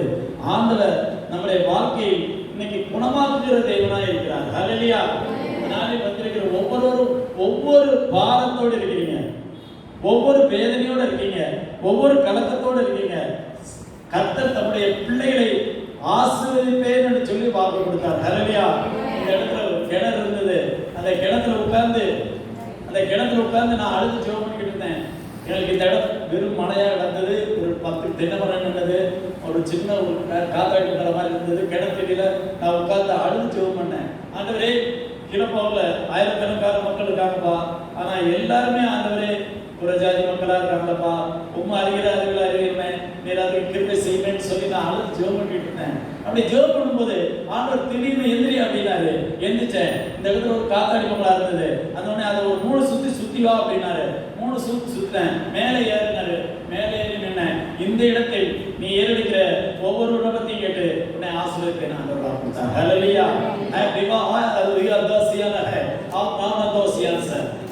ஆண்டவர் நம்முடைய வாழ்க்கையை இன்னைக்கு குணமாக்குகிற தேவனாய் இருக்கிறார். ஹல்லேலூயா. நாளில் வந்திருக்கிற ஒவ்வொருவரும் ஒவ்வொரு பாரத்தோடு இருக்கிறீங்க, ஒவ்வொரு வேதனையோடு இருக்கீங்க, ஒவ்வொரு கலக்கத்தோடு இருக்கீங்க. கர்த்தர் தம்முடைய பிள்ளைகளை ஆசீர்வதிப்பேன் என்று சொல்லி வாக்கு கொடுத்தார். ஹல்லேலூயா. இந்த இடத்துல ஒரு கிணறு இருந்தது. அந்த கிணத்துல உட்கார்ந்து நான் அழுது ஜெபம் பண்ணிக்கிட்டு இருந்தேன். எனக்கு இந்த இடம் வெறும் மழையா கிடந்தது. ஒரு 10 தென்னை மரம் இருந்தது. ஒரு சின்ன ஒரு காத்தாடி மரம் மாதிரி இருந்தது. கிணத்துல நான் உட்கார்ந்து அழுது ஜெபம் பண்ணேன். ஆண்டவரே, கிளப்பாவில் ஆயிரக்கணக்கான மக்கள் இருக்காங்கப்பா, ஆனா எல்லாருமே ஆண்டவரே ஒரு ஜாதி மக்களா இருக்காங்கப்பா, உண்மை அறிகிறேன், நீர் அதுக்கு கிருபை செய்வேன்னு சொல்லி நான் அழுது ஜெபம் பண்ணிட்டு இருந்தேன். அப்படி ஜெபம் பண்ணும்போது ஆண்டவர் திடீர்னு எந்திரி அப்படின்னாரு. எந்திரிச்சேன். இந்த இடத்துல ஒரு காத்தாடி மங்களா இருந்தது. அந்த உடனே அதை ஒரு 3 சுத்தி வா அப்படின்னாரு. 3 சுத்தினேன். மேலே ஏறினாரு. மேலே ஏறி நின்னேன். இந்த இடத்தை நீ ஏறெடுக்கிற ஒவ்வொரு விண்ணப்பத்தையும் கேட்டு உன்னை ஆசீர்வதிப்பேன் ஆண்டவர் வாக்கு கொடுத்தார். ஹல்லேலூயா.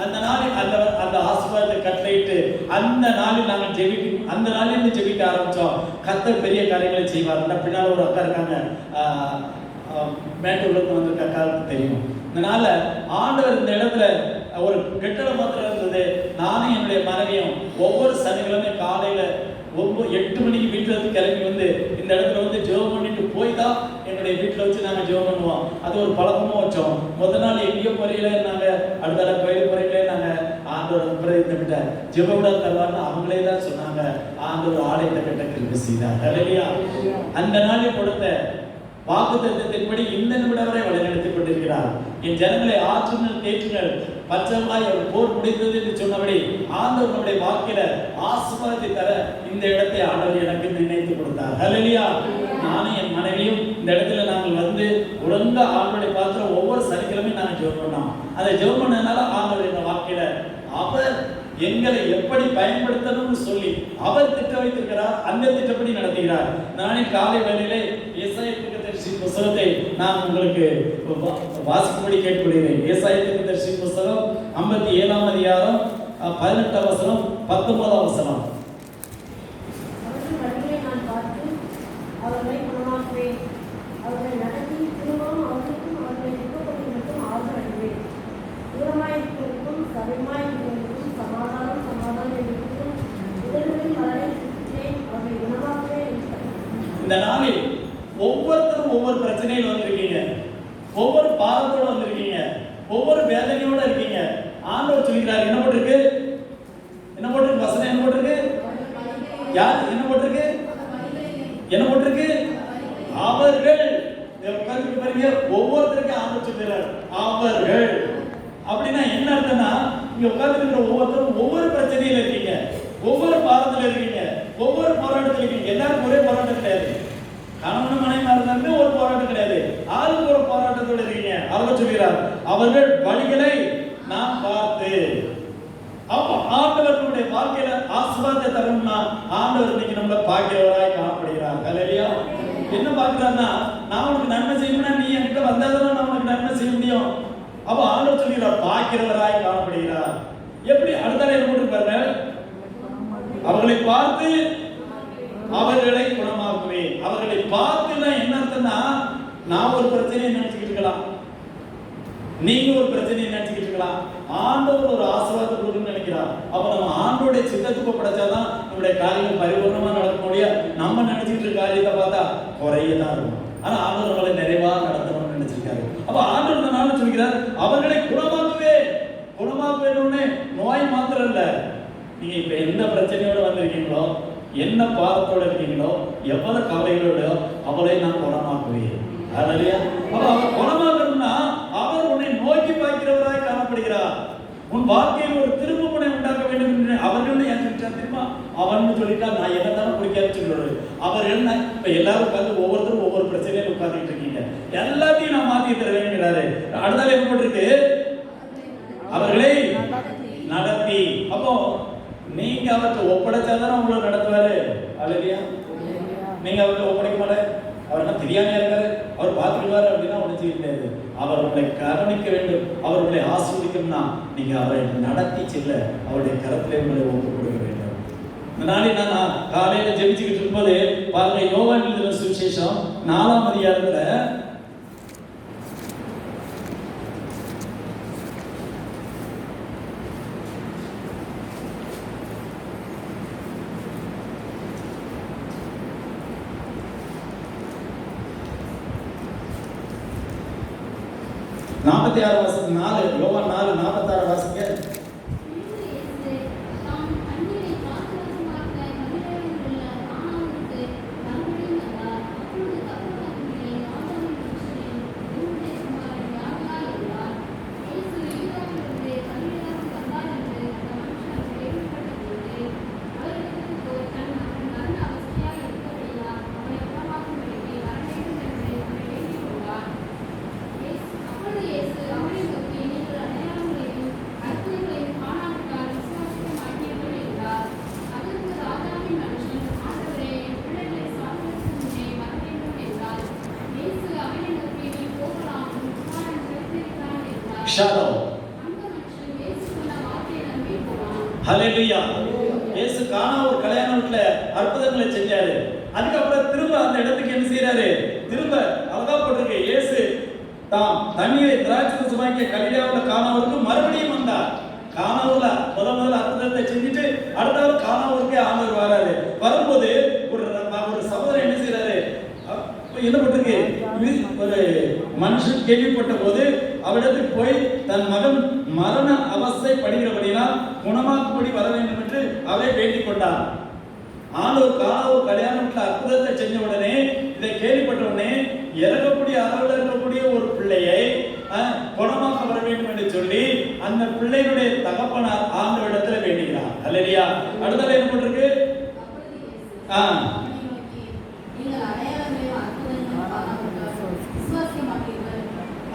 அந்த நாளில் அந்த ஆசீர்வாதத்தை கட்டளையிட்டு அந்த நாளில் நாங்கள் அந்த நாளில் ஜெபிக்க ஆரம்பிச்சோம். கர்த்தர் பெரிய காரியங்களை செய்வார். பின்னால் ஒரு அக்கா இருக்காங்க, மேட்டூர்ல வந்திருக்க அக்காவுக்கு தெரியும். அதனால ஆண்டவர் இந்த இடத்துல ஒரு கெட்டடம் மாத்திரம் இருந்தது. நானும் என்னுடைய மனைவியும் ஒவ்வொரு சனிக்கிழமை காலையில 8 மணிக்கு வீட்டுல இருந்து கிளம்பி வந்து இந்த இடத்துல வந்து ஜெபம் பண்ணிட்டு போய் தான் என்னுடைய வீட்டுல வச்சு நாங்க ஜெபம் பண்ணுவோம். அது ஒரு பழக்கமா வச்சோம். முதல் நாள் எங்கேயோ போறீங்களே, நாங்க அடுத்த கோயில் போறீங்களே, நாங்க ஆண்டவர் பிரதித்த ஜெபவிட தருவார்னு அவங்களே தான் சொன்னாங்க. ஆண்டவர் ஆலயத்தை கட்ட கிருபை செய்தார். ஹல்லேலூயா. அந்த நாளில் கொடுத்த வாக்குத்தத்தத்தின்படி இந்த நிமிடம் வரை வழிநடத்திக் கொண்டிருக்கிறார். என் ஜனங்களை ஆற்றுங்கள், தேற்றுங்கள், பச்சமாய் அவர் போர் முடிந்தது என்று சொன்னபடி ஆண்டவர் நம்முடைய வாழ்க்கையில ஆசீர்வாதத்தை தர இந்த இடத்தை ஆண்டவர் எனக்கு நினைத்து கொடுத்தார். ஹல்லேலூயா. நானும் என் மனைவியும் இந்த இடத்துல நாங்கள் வந்து ஒழுங்கா ஆண்டவரை பார்த்து ஒவ்வொரு சனிக்கிழமையும் நாங்கள் ஜெபம் பண்ணோம். அதை ஜெபம் பண்ணதுனால ஆண்டவர் எங்க வாழ்க்கையில அவர் எங்களை எப்படி பயன்படுத்தணும்னு சொல்லி அவர் திட்ட வைத்திருக்கிறார். அந்த திட்டப்படி நடத்துகிறார். நானே காலை வேளையிலே ஏசாயா தீர்க்கதரிசி புத்தகத்தை நான் உங்களுக்கு வாசிக்கும்படி கேட்டுக்கொள்கிறேன். ஏசாயா தீர்க்கதரிசி புத்தகம் 57ஆம் அதிகாரம் 18ஆம் வசனம் 19ஆம் வசனம். அவர்களை குணமாக்குவேன், அவர்களை நடத்தி திரும்பவும் அவர்களுக்கும் அவர்களை துன்பப்படுத்தும் ஆறுதல் அடைவேன். தூரமாயிருக்கும் சமயமாயிருக்கும் சமாதானம் இருக்கும் உடல்களில் மலரை சுற்றேன், அவர்களை குணமாக்குவேன். இந்த நாளில் ஒவ்வொருத்தரும் ஒவ்வொரு பிரச்சனையில் வந்திருக்கீங்க, ஒவ்வொரு பாவத்தோட வந்திருக்கீங்க, ஒவ்வொரு வேதனையோட இருக்கீங்க. ஆண்டவர் சொல்கிறார், என்ன போட்டிருக்கு வசனம், என்ன போட்டிருக்கு, யார் என்ன போட்டிருக்கு, அவர்கள் ஒவ்வொருத்தருக்கும் ஆண்டவர் சொல்கிறார் அவர்கள். அப்படின்னா என்ன அர்த்தம்னா, இங்க உட்கார்ந்து ஒவ்வொருத்தரும் ஒவ்வொரு பிரச்சனையில இருக்கீங்க, ஒவ்வொரு பாரத்துல இருக்கீங்க, ஒவ்வொரு போராட்டத்தில் இருக்கீங்க. எல்லாரும் ஒரே போராட்டம் கிடையாது. கணவன் மனைவியா இருந்தாலுமே ஒரு போராட்டம் கிடையாது. ஆளுக்கு ஒரு போராட்டத்தோட இருக்கீங்க. அவர் சொல்கிறார் அவர்கள் வழிகளை நாம் பார்த்து. அப்ப ஆண்டவர்களுடைய வாழ்க்கையில ஆசீர்வாதத்தை தரணும்னா ஆண்டவர் இன்னைக்கு நம்மள பாக்கியவராய் காணப்படுகிறார். ஹல்லேலூயா. என்ன பார்க்கிறார்னா, நான் உனக்கு நன்மை செய்யணும்னா நீ என்கிட்ட வந்தாதான் நான் உனக்கு நன்மை செய்ய முடியும். அப்ப ஆண்டவர் சொல்கிறார் பாக்கியவராய் காணப்படுகிறார். எப்படி அடுத்த போட்டு பாருங்க, அவர்களை பார்த்து அவர்களை குணமாக்குவேன். அவர்களை பார்த்துனா என்ன அர்த்தம்னா, நான் ஒரு பிரச்சனையை நினைச்சுக்கிட்டு இருக்கலாம், நீங்க ஒரு பிரச்சனையை நினைச்சுக்கிட்டு இருக்கலாம். நினைச்சிருக்கலாம். ஆண்டவர் ஒரு ஆசீர்வாதத்தை கொடுக்கணும்னு நினைக்கிறார். அப்ப நம்ம ஆண்டோடைய சித்தத்துக்கு படைச்சாதான் நம்முடைய காரியங்கள் பரிபூர்ணமா நடக்க முடியும். நம்ம நினைச்சிட்டு இருக்க காரியத்தை பார்த்தா குறையதான் இருக்கும். ஆனா ஆண்டவர் நம்மளை நிறைவா நடத்தணும்னு நினைச்சிருக்காரு. அப்ப ஆண்டவர் இந்த நாள் சொல்கிறார், அவர்களை குணமாக்குவேன்னு. நோய் மாத்திரம் இல்ல, நீங்க இப்ப எந்த பிரச்சனையோட வந்திருக்கீங்களோ, என்ன பாவத்தோட இருக்கீங்களோ, எவ்வளவு கவலைகளோட, அவளை நான் குணமாக்குவேன். அல்லேலூயா. அப்ப அவர் குணமாக்கணும்னா அவர் உன்னை நோக்கி பார்க்கிறவராய் காணப்படுகிறார். உன் வாழ்க்கையில் ஒரு திருப்புமுனை உண்டாக்க வேண்டும் என்று அவர்கள் ஏன் சொல்லிட்டா தெரியுமா? அவன் சொல்லிட்டா நான் என்னதானே பிடிக்காது சொல்றாரு. அவர் என்ன இப்ப எல்லாரும் உட்கார்ந்து ஒவ்வொருத்தரும் ஒவ்வொரு பிரச்சனையில உட்கார்ந்துட்டு இருக்கீங்க, எல்லாத்தையும் நான் மாத்தி தருவேங்கிறாரு. அடுத்தால என்ன போட்டிருக்கு? அவர்களை நடத்தி. அப்போ நீங்க அவருக்கு ஒப்படைச்சாதானே உங்களை நடத்துவாரு. அல்லேலூயா. நீங்க அவருக்கு ஒப்படைக்க மாட்டாரு, அவர் என்ன தெரியாம இருக்காரு, அவர் பார்த்துக்குவாரு அப்படின்னா ஒண்ணு செய்ய முடியாது. அவர் உங்களை கவனிக்க வேண்டும், அவர் உங்களை ஆசீர்வதிக்கணும்னா நீங்க அவரை நடத்தி செல்ல அவருடைய கரத்திலே உங்களை ஒப்பு கொடுக்க வேண்டும். இந்த நாளில் நான் காலையில ஜெபிச்சுக்கிட்டு இருக்கும்போது பாருங்க, யோவான் எழுதின சுவிசேஷம் 4ஆம் அதிகாரத்துல 46 வசனம் 4 யோவான் 4:46 வாசிங்க. ஹல்லேலூயா. இயேசு கானா ஒரு கல்யாண வீட்டுல அற்புதங்களை செஞ்சாரு. அதுக்கப்புறம் திரும்ப அந்த இடத்துக்கு என்ன செய்யறாரு? திரும்ப அழகா போட்டிருக்கு, இயேசு தாம் தண்ணீரை திராட்சரசமாக்கிய கலிலேயாவுல கானாவுக்கு மறுபடியும் வந்தார். கானாவுல முதல்ல அற்புதத்தை செஞ்சுட்டு அடுத்தாவது கானாவுக்கே ஆண்டவர் வராரு. வரும்போது ஒரு சகோதரர் என்ன செய்யறாரு? என்ன போட்டிருக்கு? ஒரு மனுஷன் கேள்விப்பட்ட போது அவரிடத்துக்கு போய் தன் மகன் மரண அவஸ்தைப்படுகிறபடினால் குணமாக்கும்படி வர வேண்டும் என்று அவரை வேண்டிக் கொண்டார். ஆண்டவர் கானாவு கல்யாணத்துல அற்புதத்தை செஞ்ச உடனே, இதை கேள்விப்பட்ட உடனே இறக்கக்கூடிய அளவில் இருக்கக்கூடிய ஒரு பிள்ளையை குணமாக்க வர வேண்டும் என்று சொல்லி அந்த பிள்ளையுடைய தகப்பனார் ஆண்டவரிடத்துல வேண்டுகிறார். அல்லேலூயா. அடுத்தது என்ன போட்டிருக்கு?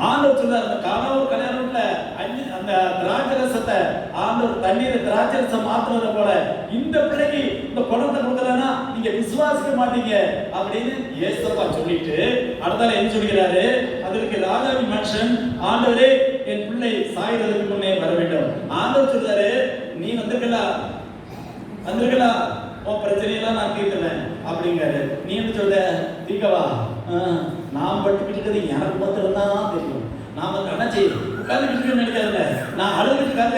ஆண்டவர் சொல்றார், அந்த கானாவு கல்யாணம்ல அந்த திராட்சரசத்தை ஆண்டவர் தண்ணீர் திராட்சரசம் மாத்துறத போல இந்த பிள்ளைக்கு இந்த குணத்தை கொடுக்கலன்னா நீங்க விசுவாசிக்க மாட்டீங்க அப்படின்னு இயேசுவா சொல்லிட்டு அடுத்தால என்ன சொல்கிறாரு? அதற்கு ராஜாவின் மனுஷன், ஆண்டவரே என் பிள்ளை சாகிறதுக்கு முன்னே வர வேண்டும். ஆண்டவர் சொல்றாரு, நீ வந்திருக்கலாம் உன் பிரச்சனையெல்லாம் நான் தீர்த்துறேன் அப்படிங்காரு. நீ என்ன சொல்ற? தீர்க்கவா? நான் பட்டுக்கிட்டு இருக்கிறது எனக்கு மாத்திரம் தான் தெரியும். நாம நினைச்சு உட்கார்ந்துக்கிட்டு நினைக்காதுல்ல, நான் அழுதுக்காக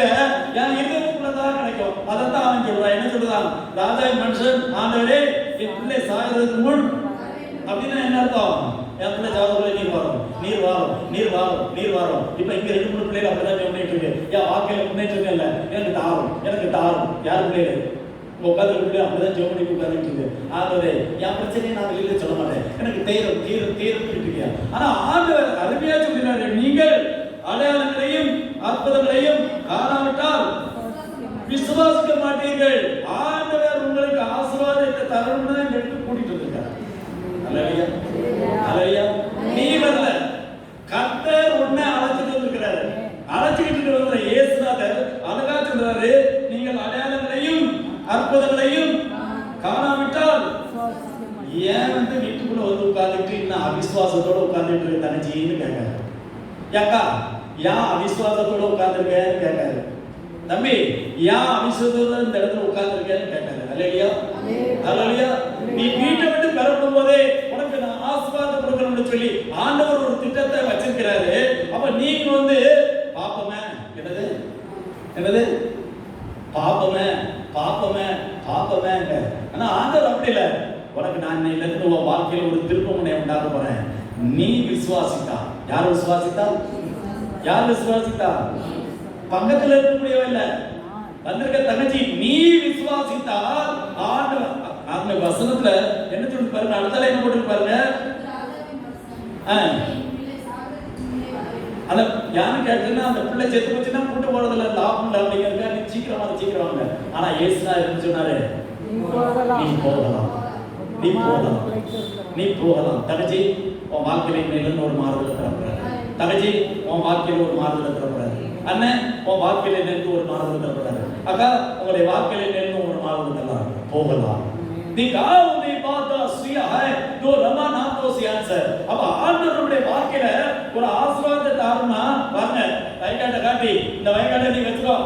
என் இதயத்துக்குள்ளதான் கிடைக்கும். அதைத்தான் அவன் சொல்றான். என்ன சொல்றான்? ராஜாவின் மனுஷன், ஆண்டவரே என் பிள்ளை சாகிறதுக்கு முன் அப்படின்னா என்ன அர்த்தம்? என் பிள்ளை சாகிறதுக்குள்ள நீர் வாரும். இப்ப இங்க 2-3 பிள்ளைகள் அப்படிதான் முன்னேற்று இருக்கு. என் வாழ்க்கையில முன்னேற்றம் இல்ல, எனக்கு தாரும். யார் பிள்ளைகள் உட்காந்துட்டு அப்படிதான் ஜோம் பண்ணி உட்காந்துட்டு இருக்கு. ஆகவே என் பிரச்சனையை நான் வெளியில சொல்ல மாட்டேன், எனக்கு தீரும். ஆனா ஆண்டவர் அருமையா சொல்கிறாரு, நீங்கள் அடையாளங்களையும் அற்புதங்களையும் காணாவிட்டால் விசுவாசிக்க மாட்டீர்கள். ஆண்டவர் உங்களுக்கு ஆசீர்வாதத்தை தரணும்னு எடுத்து கூட்டிட்டு வந்திருக்காரு. அல்லேலூயா. நீ வரல, கர்த்தர் உன்னை அழைச்சிட்டு வந்திருக்கிறாரு. அழைச்சிக்கிட்டு வந்த இயேசுநாதர் அழகா சொல்றாரு, நீங்கள் அடையாளங்களையும் அற்புதங்களையும் காணாவிட்டால் ஏன் வீட்டுக்குள்ள வந்து உட்கார்ந்துட்டு இன்னும் அவிசுவாசத்தோட உட்கார்ந்துட்டு தனிச்சின்னு கேட்காரு. யாக்கா ஏன் அவிசுவாசத்தோட உட்கார்ந்துருக்கேன்னு கேட்காரு. தம்பி ஏன் அவிசுவாசத்தோட இந்த இடத்துல உட்கார்ந்துருக்கேன்னு கேட்காரு. அல்லேலூயா. நீ வீட்டை விட்டு பெறப்படும் போதே உனக்கு நான் ஆசீர்வாதம் கொடுக்கணும்னு சொல்லி ஆண்டவர் ஒரு திட்டத்தை வச்சிருக்கிறாரு. அப்ப நீங்க பாப்பமே என்னது என்னது? பாப்பமே பாப்பமே பாப்பமேங்க. ஆனா ஆண்டவர் அப்படி இல்லை. உனக்கு நான் இன்னையிலிருந்து உன் வாழ்க்கையில் ஒரு திருப்பமுனை உண்டாக போறேன். நீ விசுவாசித்தா. யார் விசுவாசித்தா? யார் விசுவாசித்தா? பக்கத்துல இருக்கக்கூடியவ இல்ல, வந்திருக்க தங்கச்சி, நீ விசுவாசித்தால் ஆண்டவர் அந்த வசனத்துல என்ன சொல்லி பாருங்க, அடுத்த என்ன போட்டு பாருங்க. அந்த யாரு கேட்டுன்னா அந்த பிள்ளை செத்து போச்சுன்னா கூட்டு போறதுல லாபம் இல்லை அப்படிங்கிறதுக்காக நீ சீக்கிரம் வாங்க. ஆனா ஏசுனா என்ன சொன்னாரு? நீ போகலாம், நீ போகலாம், நீ போகலாம். தங்கச்சி உன் வாழ்க்கையில இன்னையிலிருந்து ஒரு மாறுதல் தரப்படுறாரு. தங்கச்சி உன் வாழ்க்கையில ஒரு மாறுதல் தரப்படுறாரு. அண்ணன் உன் வாழ்க்கையில இருந்து ஒரு மாறுதல் தரப்படுறாரு. அக்கா உங்களுடைய வாழ்க்கையில இருந்து ஒரு மாறுதல் தரலாம். போகலாம். दिखाओ बाता सिया है जो रमा नाम तो सियान से अब ஆண்டவருடைய வாழ்க்கையில ஒரு ஆசீர்வாதத்தை தாருனா பாருங்க. வைகாட்ட காட்டி இந்த வைகாட்ட நீ வெச்சுக்கோ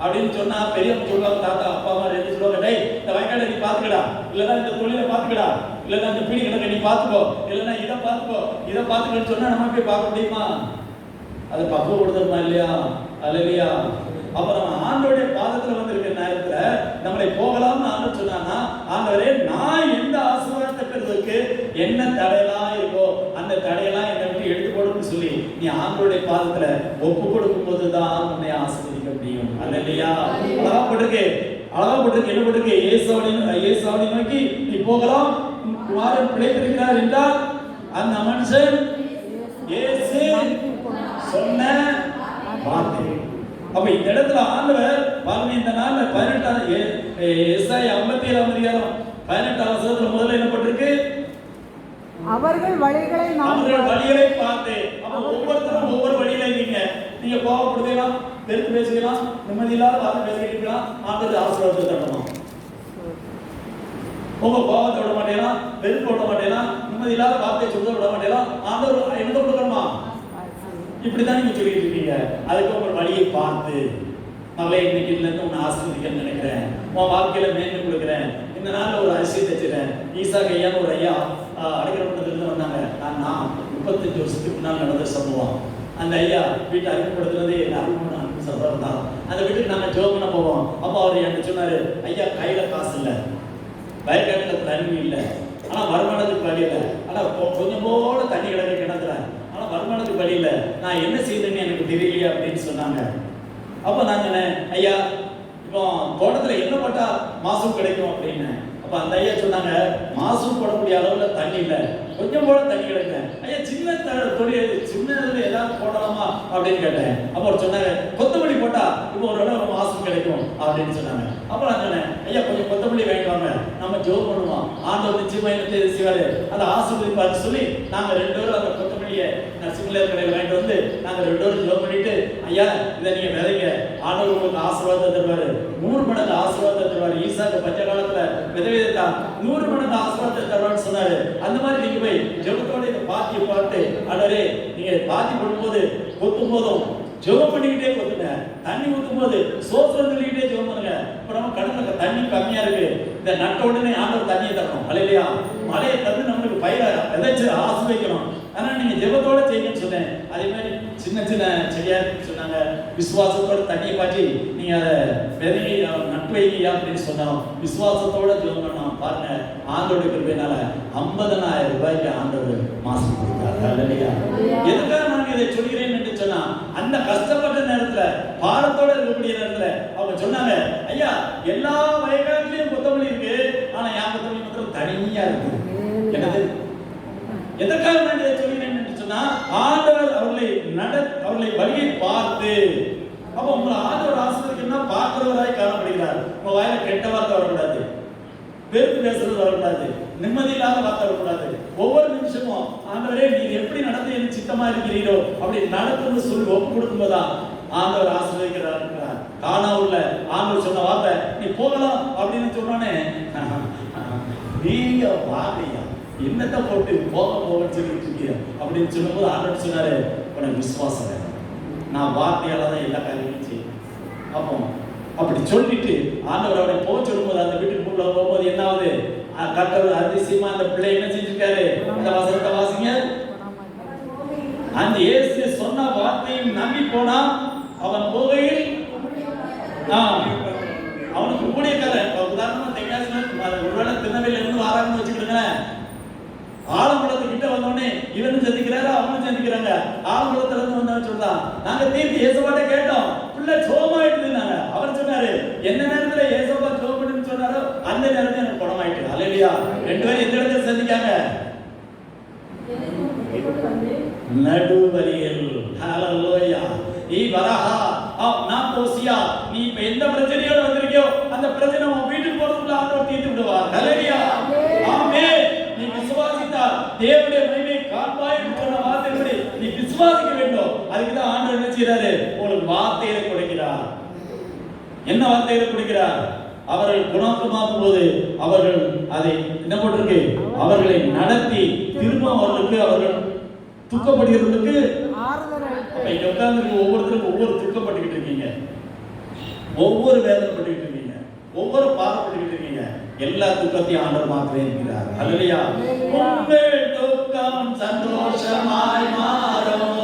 அப்படின்னு சொன்னா பெரியவங்க சொல்லுவாங்க, தாத்தா அப்பா அம்மா ரெண்டு சொல்லுவாங்க, டேய் இந்த வைகாட்ட நீ பாத்துக்கடா, இல்லன்னா இந்த தொழிலை பாத்துக்கடா, இல்லன்னா இந்த பீடி கணக்கை நீ பாத்துக்கோ, இல்லன்னா இதை பாத்துக்கோன்னு சொன்னா நம்ம போய் பார்க்க முடியுமா? அது பக்குவம் கொடுத்துருமா இல்லையா? அல்லையா? அப்ப நம்ம ஆண்டவருடைய பாதத்துல வந்திருக்கிற நேரத்துல நம்மளை போகலாம்னு ஆண்டவர் சொன்னான்னா, ஆண்டவரே நான் எந்த ஆசீர்வாதத்தை பெறுவதற்கு என்ன தடையெல்லாம் இருக்கோ அந்த தடையெல்லாம் என்னை விட்டு எடுத்து போடுன்னு சொல்லி நீ ஆண்டவருடைய பாதத்துல ஒப்பு கொடுக்கும் போதுதான் உன்னை ஆசீர்வதிக்க முடியும். அல்லையா? அழகா போட்டிருக்கு என்ன போட்டிருக்கு? இயேசுவை நோக்கி நீ போகலாம், குமாரன் பிழைத்திருக்கிறார் என்றால் அந்த மனுஷன் இயேசு சொன்ன வார்த்தை. அப்ப இந்த இடத்துல ஆண்டவர் பாருங்க, இந்த நாள்ல 18 ஏசாயா 57 அதிகாரம் 18 வசனத்துல முதல்ல என்ன போட்டிருக்கு? அவர்கள் வழிகளை பார்த்து. அப்ப ஒவ்வொருத்தரும் ஒவ்வொரு வழியில நீங்க கோபப்படுத்தலாம், பெருத்து பேசுக்கலாம், நிம்மதியில்லாத வார்த்தை பேசிக்கலாம், ஆண்டவர் ஆசீர்வாதத்தை தரணும். உங்க கோபத்தை விட மாட்டேலாம், வெறுப்பு விட மாட்டேலாம், நிம்மதியில்லாத வார்த்தையை சொல்ல விட மாட்டேலாம், ஆண்டவர் என்ன கொடுக்கணுமா? இப்படிதான் நீங்க சொல்லிட்டு இருக்கீங்க. அதுக்கு உங்க வழியை பார்த்து மகளை இன்னைக்கு இருந்து உன்னை ஆசீர்வதிக்கணும்னு நினைக்கிறேன், உன் வாழ்க்கையில மேன்மை கொடுக்குறேன். இந்த நாள்ல ஒரு அரிசியை தச்சுறேன். ஈசா கையான்னு ஒரு ஐயா அடைக்கிறப்பட்டதுல வந்தாங்க. நான் 35 வருஷத்துக்கு முன்னால் நடந்த சம்பவம். அந்த ஐயா வீட்டை அறிமுகப்படுத்துறதே அருமையான சம்பவம் தான். அந்த வீட்டுக்கு நாங்க ஜோம் பண்ண போவோம். அப்போ அவர் என்ன சொன்னாரு, ஐயா கையில காசு இல்லை, வயக்காட்டுல தண்ணி இல்லை, ஆனா வருமானத்துக்கு வழி இல்லை, ஆனா கொஞ்சம் போல தண்ணி கிடக்க கிடக்குறேன், ஆனா வருமானத்துக்கு வழி இல்லை, நான் என்ன செய்தேன்னு எனக்கு தெரியலையே அப்படின்னு சொன்னாங்க. அப்போ நான் சொன்னேன், ஐயா இப்போ தோட்டத்துல என்ன போட்டா மாசம் கிடைக்கும் அப்படின்னு. அப்ப அந்த ஐயா சொன்னாங்க, மாசம் போடக்கூடிய அளவுல தண்ணி இல்லை, கொஞ்சம் போல தண்ணி கிடைக்கும். ஐயா சின்ன தொழில் சின்னதுல ஏதாவது போடலாமா அப்படின்னு கேட்டேன். அப்போ அவர் சொன்னாங்க, கொத்தமல்லி போட்டா இப்போ ஒரு மாசம் கிடைக்கும் அப்படின்னு சொன்னாங்க. அப்ப நான் சொன்னேன், ஐயா கொஞ்சம் கொத்தமல்லி வாங்கிட்டு வாங்க, நம்ம ஜோம் பண்ணுவோம், ஆண்டவர் நிச்சயமா என்ன செய்வாரு, அதை ஆசீர்வதிப்பாரு சொல்லி நாங்க 2 பேரும் அந்த கொத்தமல்லியை சிமிலர் கடையில் வாங்கிட்டு வந்து நாங்க 2 பேரும் ஜோம் பண்ணிட்டு, ஐயா இதை நீங்க விதைங்க, ஆண்டவர் உங்களுக்கு ஆசீர்வாதத்தை தருவாரு, 100 மடங்கு ஆசீர்வாதத்தை தருவாரு. ஈசாக்கு பஞ்ச காலத்துல விதவிதத்தா 100 மடங்கு ஆசீர்வாதத்தை தருவான்னு சொன்னாரு. அந்த மாதிரி நீங்க போய் ஜெபத்தோட இந்த பாத்தியை பார்த்து, அடரே நீங்க பாத்தி போடும்போது கொத்தும் போதும் ஜெபம் பண்ணிக்கிட்டே கொத்துங்க, தண்ணி ஊத்தும் போது சோத்திரம் சொல்லிக்கிட்டே ஜெபம் பண்ணுங்க. இப்ப நம்ம கடலுக்கு தண்ணி கம்மியா இருக்கு, இந்த நட்ட உடனே ஆண்டவர் தண்ணியை தரணும். அல்லையா? மழையை தந்து நம்மளுக்கு பயிரை விதைச்சு ஆசீர்வதிக்கணும். ஆனா நீங்க ஜெபத்தோட செய்யுங்கன்னு சொன்னேன். அதே மாதிரி சின்ன சின்ன செடியா சொன்னாங்க, விசுவாசத்தோட தண்ணியை பாய்ச்சி நீங்க அதை விதையை நட்டு வைங்க அப்படின்னு சொன்னோம். விசுவாசத்தோட ஜெபம் பண்ணோம். பாருங்க, ஆண்டோட கிருபையினால 50,000 ரூபாய்க்கு ஆண்டவர் மாசம் கொடுத்தாரு. இல்லையா? எதுக்காக நான் இதை சொல்கிறேன் என்று சொன்னா, அந்த கஷ்டப்பட்ட நேரத்துல பாரத்தோட இருக்கக்கூடிய நேரத்துல அவங்க சொன்னாங்க, ஐயா எல்லா வயக்காட்டிலையும் கொத்தமல்லி இருக்கு, ஆனா என் கொத்தமல்லி மட்டும் தனியா இருக்கு. என்னது? எதற்காக நான் இதை சொல்கிறேன் என்று சொன்னா, ஆண்டவர் அவர்களை வழியை பார்த்து, அப்ப உங்களை ஆண்டவர் ஆசீர்வதிக்கணும்னா பார்க்கிறவராய் காணப்படுகிறார். உங்க வாயில கெட்ட வார்த்தை வரக்கூடாது, வெறுப்பு பேசுறது வரக்கூடாது, நிம்மதி இல்லாத வார்த்தை வரக்கூடாது. ஒவ்வொரு நிமிஷமும் ஆண்டவரே நீர் எப்படி நடந்து எனக்கு சித்தமா இருக்கிறீரோ அப்படி நடத்துன்னு சொல்லி ஒப்பு கொடுக்கும்போதுதான் ஆண்டவர் ஆசீர்வதிக்கிறார். கானாவூர்ல ஆண்டவர் சொன்ன வார்த்தை, நீ போகலாம் அப்படின்னு சொன்னானே, நீங்க வார்த்தையா என்னத்தை போட்டு போகன்னு சொல்லிட்டு இருக்கீங்க அப்படின்னு சொல்லும்போது ஆண்டவர் சொன்னாரு, உனக்கு விசுவாசம் வேணும், நான் வார்த்தையால தான் எல்லா காரியங்களும் செய்யும். அப்போ அப்படி சொல்லிட்டு ஆண்டவர் அவரை போக சொல்லும்போது அந்த வீட்டுக்கு உள்ள போகும்போது என்ன ஆகுது, கர்த்தர் அதிசயமா அந்த பிள்ளை என்ன செஞ்சிருக்காரு, அந்த வசனத்தை வாசிங்க. அந்த இயேசு சொன்ன வார்த்தையும் நம்பி போனா அவன் போகையில் அவனுக்கு ஊழியக்காரன். உதாரணமா தென்காசில ஒருவேளை திருநெல்வேலியில இருந்து வாராங்கன்னு வச்சுக்கிடுங்களேன். ஆலங்குளத்துக்கிட்ட வந்தோடனே இவனும் சந்திக்கிறாரு, அவனும் சந்திக்கிறாங்க. ஆலங்குளத்துல இருந்து வந்தவன் சொல்றான், நாங்க தீர்த்து ஏசப்பாட்ட கேட்டோம், பிள்ளை சோமாயிட்டுனாங்க. அவர் சொன்னாரு, என்ன நேரத்துல ஏசப்பா சோமன்னு சொன்னாரோ அந்த நேரத்துல எனக்கு குணமாயிட்டு. அல்லேலூயா. ரெண்டு பேரும் எந்த இடத்துல சந்திக்காங்க? நடுவழியில். ஹalleluya. நீ வரஹா நான் போசியா, நீ இப்ப எந்த பிரச்சனையோட வந்திருக்கியோ அந்த பிரச்சனை உன் வீட்டுக்கு போறதுக்குள்ள ஆண்டவர் தீர்த்து விடுவார். ஹalleluya. ஆமென். நீ விசுவாசித்தா தேவனுடைய மகிமை காண்பாய்னு சொன்ன வார்த்தைப்படி நீ விசுவாசிக்க வேண்டும். அதுக்கு தான் ஆண்டவர் என்ன செய்றாரு? உங்களுக்கு வார்த்தையை கொடுக்கிறார். என்ன வார்த்தையை கொடுக்கிறார்? அவர்கள் குணமாக்கும் போது அவர்கள் அதை என்ன போட்டிருக்கு? அவர்களை நடத்தி திரும்ப அவர்களுக்கு அவர்கள் துக்கப்படுகிறதுக்கு அப்ப இங்க உட்கார்ந்து ஒவ்வொருத்தருக்கும் ஒவ்வொரு துக்கப்பட்டுக்கிட்டு இருக்கீங்க, ஒவ்வொரு வேதனைப்பட்டுக்கிட்டு இருக்கீங்க, ஒவ்வொரு பாவப்பட்டுக்கிட்டு இருக்கீங்க. எல்லா துக்கத்தையும் ஆண்டவர் மாத்திரே இருக்கிறார். அல்லேலூயா. உங்கள் துக்கம் சந்தோஷமாய் மாறும்,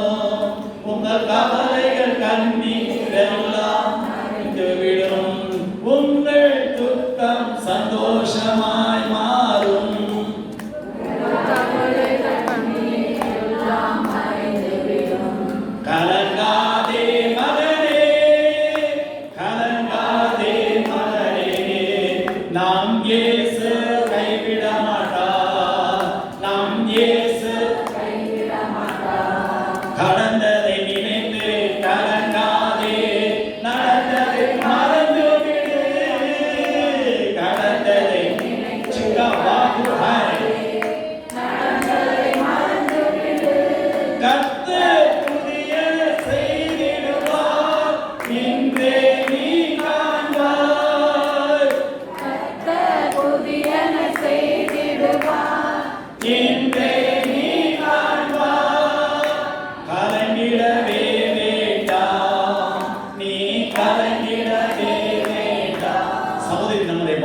உங்கள் கவலைகள் கண்ணீர் எல்லாம் மறைந்து விடும். உங்கள் துக்கம் சந்தோஷமாய் மாறும், கலங்காதே மகனே, கலங்காதே மகனே, நாம் இயேசு கைவிட மாட்டார், நாம் இயேசு கைவிட மாட்டார். கடந்ததை நினைத்து கலங்காதே, நடந்ததை மறந்து விடு, கடந்ததை சிக்கா பாபு ஹாய்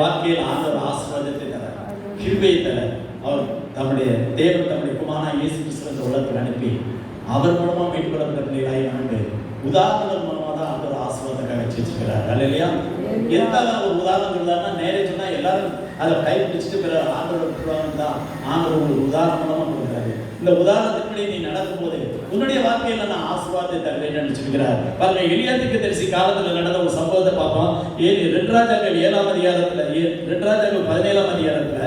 வாழ்க்கையில் ஆண்டவர் ஆசீர்வாதத்தை தர, கிருபையை தர, அவர் தம்முடைய தேவன் தம்முடைய குமாரனாகிய இயேசு கிறிஸ்துவை இந்த உலகத்தில் அனுப்பி அவர் மூலமா மீட்கப்பட்ட பிள்ளைகளாய் ஆண்டு உதாரணங்கள் மூலமா தான் ஆண்டவர் ஆசீர்வாதத்தை வச்சிருக்கிறார். அல்லேலூயா. எந்த ஒரு உதாரணம் இருந்தாருன்னா நேரே சொன்னா எல்லாரும் அதை கைப்பிடிச்சிட்டு பிறகு ஆண்டவர் விட்டுருவாங்க தான் ஆண்டவர் உங்களுக்கு உதாரணம் மூலமா கொடுக்குறாரு. இந்த உதாரணத்தின்படி நீ நடக்கும் போது உன்னுடைய வாழ்க்கையில நான் ஆசீர்வாதத்தை தருவேன் நினைச்சிருக்கிறார். பாருங்க, எலியா தீர்க்கதரிசி காலத்துல நடந்த ஒரு சம்பவத்தை பார்ப்போம். 2 ராஜாக்கள் 7ஆம் அதிகாரத்துல 2 ராஜாக்கள் 17ஆம் அதிகாரத்துல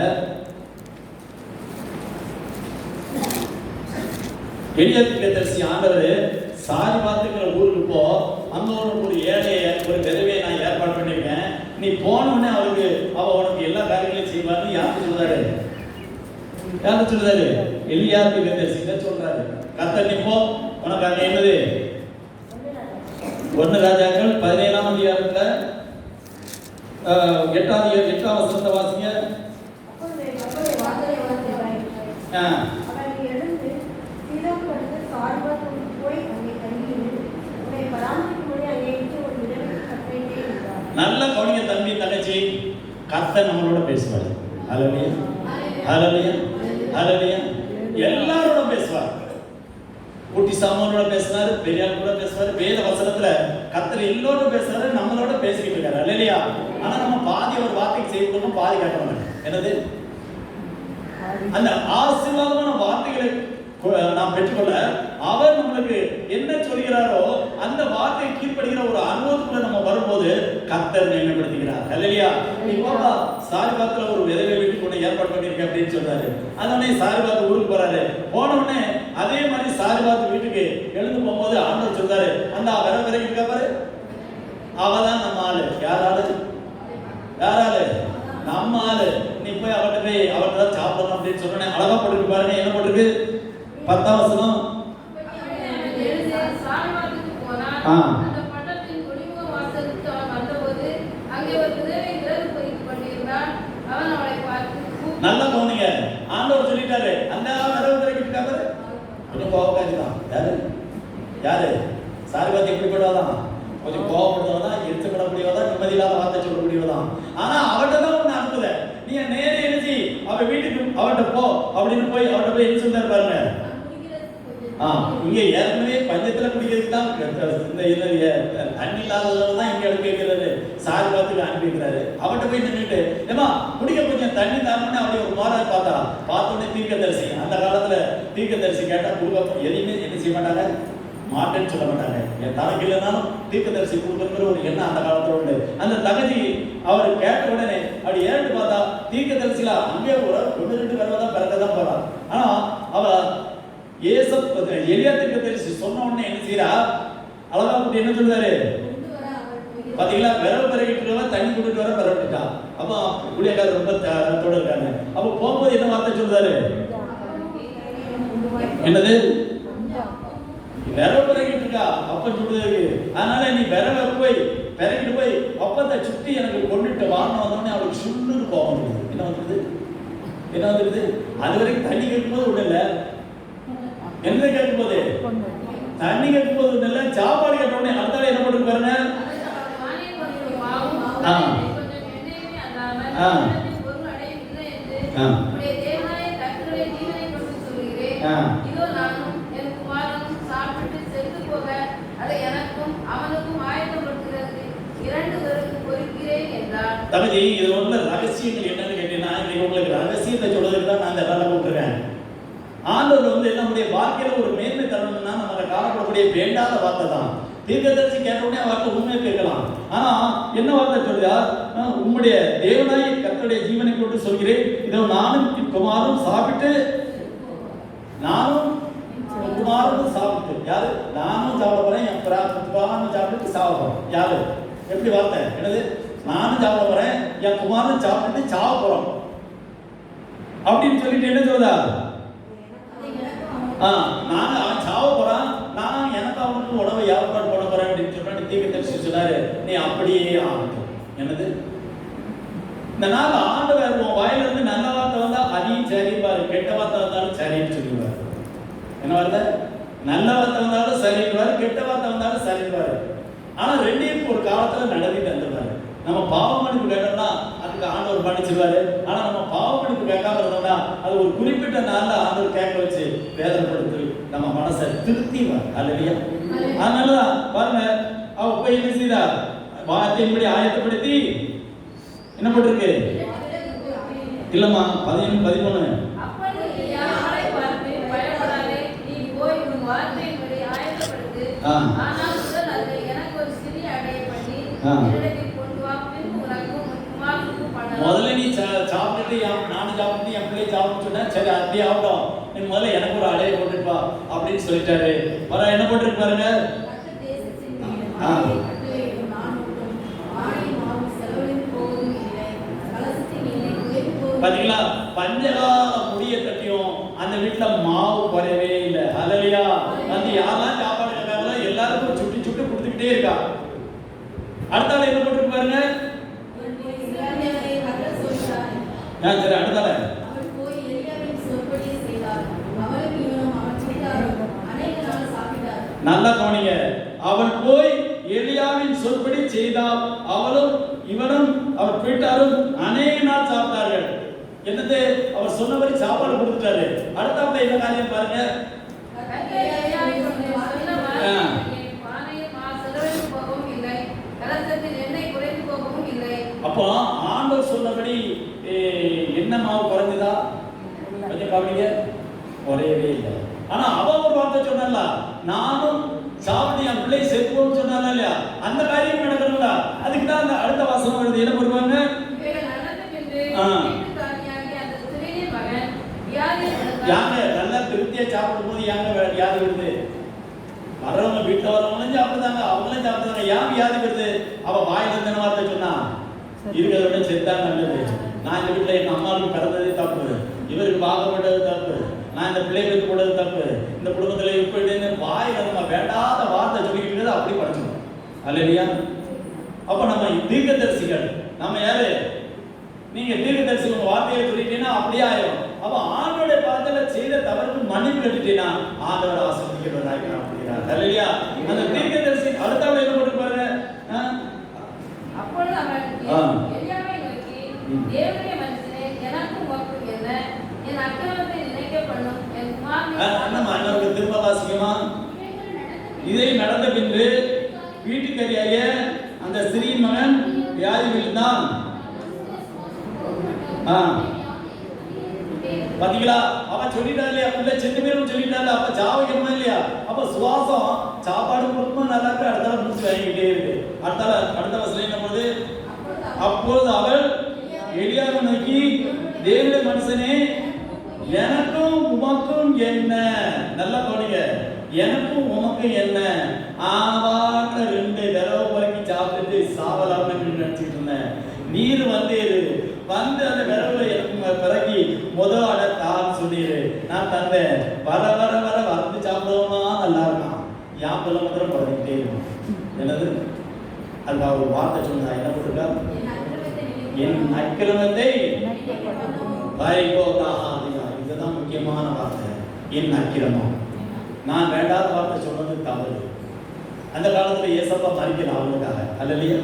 எலியா தீர்க்கதரிசி ஆண்டவர் சாரிபாத்துங்கிற ஊருக்கு போ, அங்க ஒரு ஏழைய ஒரு விதவையை நான் ஏற்பாடு பண்ணிருக்கேன், நீ போனோடனே அவருக்கு அவ உனக்கு எல்லா காரியங்களையும் செய்வான்னு யாருக்கு சொல்றாரு? யாரு சொல்றாரு? எலியா தீர்க்கதரிசி சொல்றாரு. கர்த்தர் நீ போ, உனக்கு அங்க என்னது? 1 ராஜாக்கள் 17ஆம் அதிகாரத்துல 8ஆம் வசனத்தை வாசிங்க. நல்ல கவனிங்க தம்பி தங்கச்சி, கர்த்தர் நம்மளோட பேசுவார். ஹல்லேலூயா, ஹல்லேலூயா, ஹல்லேலூயா. எல்லாரோட பேசுவார். குட்டி சாமானோட பேசுறாரு, பெரியார் கூட பேசுவாரு. வேத வசனத்துல கர்த்தர் எல்லோரோட பேசுறாரு, நம்மளோட பேசிக்கிட்டு இருக்காரு. ஹல்லேலூயா. ஆனா நம்ம பாதி ஒரு வார்த்தைக்கு செய்யணும், பாதி காட்ட மாட்டோம். என்னது? அந்த ஆசீர்வாதமான வார்த்தைகளை நாம் பெற்றுக்கொள்ள அவர் நம்மளுக்கு என்ன சொல்கிறாரோ அந்த வார்த்தையை கீழ்ப்படுகிற ஒரு அனுபவத்துக்குள்ள நம்ம வரும்போது கர்த்தர் மேன்மைப்படுத்துகிறார். ஹல்லேலூயா. நீ பாப்பா சாரிபாத்துல ஒரு விதவை வீட்டுக்கு கொண்டு ஏற்பாடு பண்ணிருக்க அப்படின்னு சொல்றாரு. அதனே சாரிபாத் ஊருக்கு போறாரு. போன உடனே அதே மாதிரி சாரிபாத் வீட்டுக்கு எழுந்து போகும்போது ஆண்டவர் சொல்றாரு, அந்த விதவை இருக்கா பாரு, அவதான் நம்ம ஆளு. யாராலு? யாராலு? நம்ம ஆளு. நீ போய் அவர்கிட்ட தான் சாப்பிடணும் அப்படின்னு சொன்னேன். அழகா போட்டுருக்கு பாருங்க. என்ன போட்டிருக்கு? 10ஆம் வசனம். நல்லா கவனிங்க. ஆண்டவர் சொல்லிட்டாரு, அந்த வரவுக்காரு கொஞ்சம் கோபக்காரிதான். யாரு? யாரு? சாரிபாத் எப்படிப்பட்டவதான்? கொஞ்சம் கோபப்படுறவதான், எரிச்சப்படக்கூடியவதான், நிம்மதி இல்லாத வார்த்தை சொல்லக்கூடியவதான். ஆனா அவர்கிட்ட தான் ஒண்ணு அனுப்புத. நீங்க நேரே எழுதி அவ வீட்டுக்கு அவர்கிட்ட போ அப்படின்னு போய் அவர்கிட்ட போய் என்ன சொல்றாரு பாருங்க. இங்க ஏற்கனவே பஞ்சத்துல குடிக்கிறதுக்கு தான் தண்ணி இல்லாததுல தான் இங்க அனுப்பி வைக்கிறாரு, சார்பாத்துக்கு அனுப்பி வைக்கிறாரு. அவன்கிட்ட போய் நின்றுட்டு ஏமா குடிக்க கொஞ்சம் தண்ணி தானே அப்படி ஒரு மாறாக பார்த்தோன்னே தீர்க்கதரிசி, அந்த காலத்துல தீர்க்கதரிசி கேட்டா கொடுக்க எதையுமே என்ன செய்ய மாட்டாங்க, மாட்டேன்னு சொல்ல மாட்டாங்க. என் தனக்கு இல்லைனாலும் தீர்க்கதரிசி கொடுக்குற ஒரு எண்ணம் அந்த காலத்துல உண்டு. அந்த தகுதி அவர் கேட்ட உடனே அப்படி ஏறிட்டு பார்த்தா தீர்க்கதரிசியில அங்கே ஒரு 1-2 பேரை தான் பிறக்கதான் போறான். ஆனா அவ எலியா தீர்க்கதரிசி சொன்ன உடனே என்ன செய்யறா, அழகா குட்டி என்ன சொல்றாரு பாத்தீங்களா, விரல் பிறகிட்டு தண்ணி கொடுத்து வர பிறவிட்டா. அப்ப குடியக்காரர் ரொம்ப ரத்தோட இருக்காங்க. அப்ப போகும்போது என்ன வார்த்தை சொல்றாரு, என்னது விரல் பிறகிட்டு இருக்கா அப்ப சொல்றது. அதனால நீ விரல போய் பிறகிட்டு போய் அப்பத்தை சுத்தி எனக்கு கொண்டுட்டு வாங்க வந்தோடனே அவளுக்கு சுண்ணுன்னு கோபம் வருது. என்ன வந்துருது, அது வரைக்கும் தண்ணி கேட்கும்போது விடல, என்ன கேட்கும்போது தண்ணி கேட்கும்போது விடல, சாப்பாடு கேட்ட உடனே அடுத்தால என்ன பண்ணுறது பாருங்க. தகுதி இது உள்ள ரகசியங்கள் என்னன்னு கேட்டீங்கன்னா, இன்னைக்கு உங்களுக்கு ரகசியத்தை சொல்றதுக்கு தான் நான் இந்த வேலை கூப்பிட்டுருக்கேன். ஆண்டவர் நம்முடைய வாழ்க்கையில ஒரு மேன்மை தரணும்னா நம்ம அதை காணப்படக்கூடிய வேண்டாத வார்த்தை தான். தீர்க்கதரிசி கேட்ட உடனே வார்த்தை உண்மையை கேட்கலாம். ஆனா என்ன வார்த்தை சொல்றா, உம்முடைய தேவனாய் கர்த்தருடைய ஜீவனை கொண்டு சொல்கிறேன், இதோ நானும் குமாரும் சாப்பிட்டு, நானும் குமாரும் சாப்பிட்டு, யாரு நானும் சாப்பிட போறேன், என் குமாரனும் சாப்பிட்டு சாப்பிட போறேன். யாரு எப்படி வார்த்தை, என்னது நானும் சாப்பிட போறேன், என் குமாரனும் சாப்பிட்டு சாவ போறோம் அப்படின்னு சொல்லிட்டு என்ன சொல்றா, நாங்க அவன் சாவ போறான், நான் எனக்கு அவனுக்கு உணவை ஏற்பாடு பண்ண போறேன் அப்படின்னு சொன்னா தீர்க்கதரிசி சொன்னாரு, நீ அப்படியே ஆகட்டும். என்னது இந்த நாள் ஆண்டவர் உன் வாயில இருந்து நல்ல வார்த்தை வந்தா அதையும் சரிப்பாரு, கெட்ட வார்த்தை வந்தாலும் சரின்னு சொல்லிடுவாரு. என்ன வார்த்தை, நல்ல வார்த்தை வந்தாலும் சரிடுவாரு, கெட்ட வார்த்தை வந்தாலும் சரிடுவாரு. ஆனா ரெண்டையும் ஒரு காலத்துல நடத்திட்டு வந்துடுவாரு. நம்ம பாவ மன்னிப்பு கேட்டோம்னா அதுக்கு ஆண்டவர் மன்னிச்சிருவாரு. ஆனா நம்ம பாவ மன்னிப்பு கேட்காம இருந்தோம்னா அது ஒரு குறிப்பிட்ட நாள்ல ஆண்டவர் கேட்க வச்சு வேதனைப்படுத்தி நம்ம மனசை திருத்திவார். அல்லையா, அதனாலதான் பாருங்க அவ போய் என்ன செய்தா, வார்த்தையின்படி ஆயத்தப்படுத்தி என்ன போட்டிருக்கு இல்லம்மா 11-13 முதல்ல நீ சாப்பிட்டுட்டு நானும் சாப்பிட்டு என் பிள்ளை சாப்பிட்டு சொன்னா சரி அப்படியே ஆகட்டும், நீ முதல்ல எனக்கு ஒரு அடையை போட்டுப்பா அப்படின்னு சொல்லிட்டாரு. வர என்ன போட்டுருக்கு பாருங்க, பாத்தீங்களா, பஞ்சகால முடிய கட்டியும் அந்த வீட்டுல மாவு குறையவே இல்லை. அல்லையா, வந்து யாரெல்லாம் சாப்பாடு கேட்காங்களோ எல்லாருக்கும் சுட்டி சுட்டு கொடுத்துக்கிட்டே இருக்கா. அடுத்தால என்ன போட்டுருக்கு பாருங்க, சரி அடுத்தால நல்லா கவனிங்க, அவள் போய் எலியாவின் சொற்படி செய்தால் அவளும் இவனும் அவர் வீட்டாரும் அநேக நாள் சாப்பிட்டார்கள். என்னது, அவர் சொன்னபடி சாப்பாடு கொடுத்துட்டாரு. அடுத்தாப்புல என்ன காரியம் பாருங்க, அப்போ ஆண்டவர் சொன்னபடி என்ன மாவு குறைஞ்சதா கொஞ்சம் கவனிங்க, குறையவே இல்லை. ஆனா அவ ஒரு வார்த்தை சொன்னால, நானும் சாப்பிட்டு என் பிள்ளை செத்துவோம்னு சொன்னால இல்லையா, அந்த காரியம் நடக்கணும்ல. அதுக்கு தான் அந்த அடுத்த வாசனம் வருது, என்ன பண்ணுவாங்க, யாங்க நல்லா திருப்தியா சாப்பிடும் போது யாங்க வியாதி வருது, வர்றவங்க வீட்டுல வரவங்களும் சாப்பிடுதாங்க, அவங்களும் சாப்பிடுதாங்க, யான் வியாதி வருது. அவ வாயில இருந்த வார்த்தை சொன்னா இருக்கிறத விட செத்தா நல்லது. நான் இந்த வீட்டுல எங்க அம்மாவுக்கு பிறந்ததே தப்பு, இவருக்கு வாக்கப்பட்டது தப்பு, நான் இந்த பிள்ளை பெற்று போட்டது தப்பு, இந்த குடும்பத்துல இப்படின்னு வாயில நம்ம வேண்டாத வார்த்தை சொல்லிக்கிட்டு அப்படி படிச்சிடும். அல்லையா, அப்ப நம்ம தீர்க்கதரிசிகள், நம்ம யாரு, நீங்க தீர்க்கதரிசி உங்க வார்த்தையை சொல்லிட்டீங்கன்னா அப்படியே ஆயிரும். அப்ப ஆண்டவருடைய பார்த்துல செய்த தவறுக்கு மன்னிப்பு கட்டிட்டீங்கன்னா ஆண்டவர் ஆசீர்வதிக்கிறவராக அப்படிங்கிறார். அல்லையா, அந்த தீர்க்கதரிசி அடுத்தால என்ன போட்டு பாருங்க, அப்பொழுது அவன் எலியாவை நோக்கி, தேவனுடைய மனுஷனே, எனக்கு உமக்கும் என்ன, என் அக்கிரமத்தை நினைக்க பண்ணும், என் குமாரனை திரும்ப வாசிக்கமா, இதை நடந்த பின்பு வீட்டுக்கரியாய அந்த ஸ்திரீயின் மகன் வியாதி விழுந்தான். பாத்தீங்களா, அவன் சொல்லிட்டா இல்லையா, பிள்ளை செத்து பேரும் சொல்லிட்டாங்க. அப்ப ஜாவகமா இல்லையா, அப்ப சுவாசம் சாப்பாடு கொடுக்கும் நல்லா இருக்கு, அடுத்தால முடிச்சு வாங்கிக்கிட்டே இருக்கு. அடுத்த வசனம் என்ன போது, அப்பொழுது அவள் எலியாவை நோக்கி, தேவனுடைய மனுஷனே, எனக்கும் உமக்கும் என்ன, நல்லா கவனிங்க, எனக்கும் உமக்கும் என்ன, ஆவாட்ட 2 தடவை வரைக்கும் சாப்பிட்டு சாவலாம்னு நினைச்சிட்டு இருந்தேன். நீர் வந்து அந்த விரவுல எனக்கு பிறகு முதல் தான் சொன்னீரு, நான் தந்தேன். வர வர வர வந்து சாப்பிடுவோமா நல்லா இருக்கான். என் பிள்ளை மாத்திரம் குறைஞ்சிட்டே இருக்கும். என்னது அதுக்கு ஒரு வார்த்தை சொன்னா என்ன போட்டிருக்கா, என் அக்கிரமத்தை இதுதான் முக்கியமான வார்த்தை. என் அக்கிரமம், நான் வேண்டாத வார்த்தை சொன்னது தவறு. அந்த காலத்துல ஏசப்பா மறிக்கல அவங்களுக்காக அல்லையா,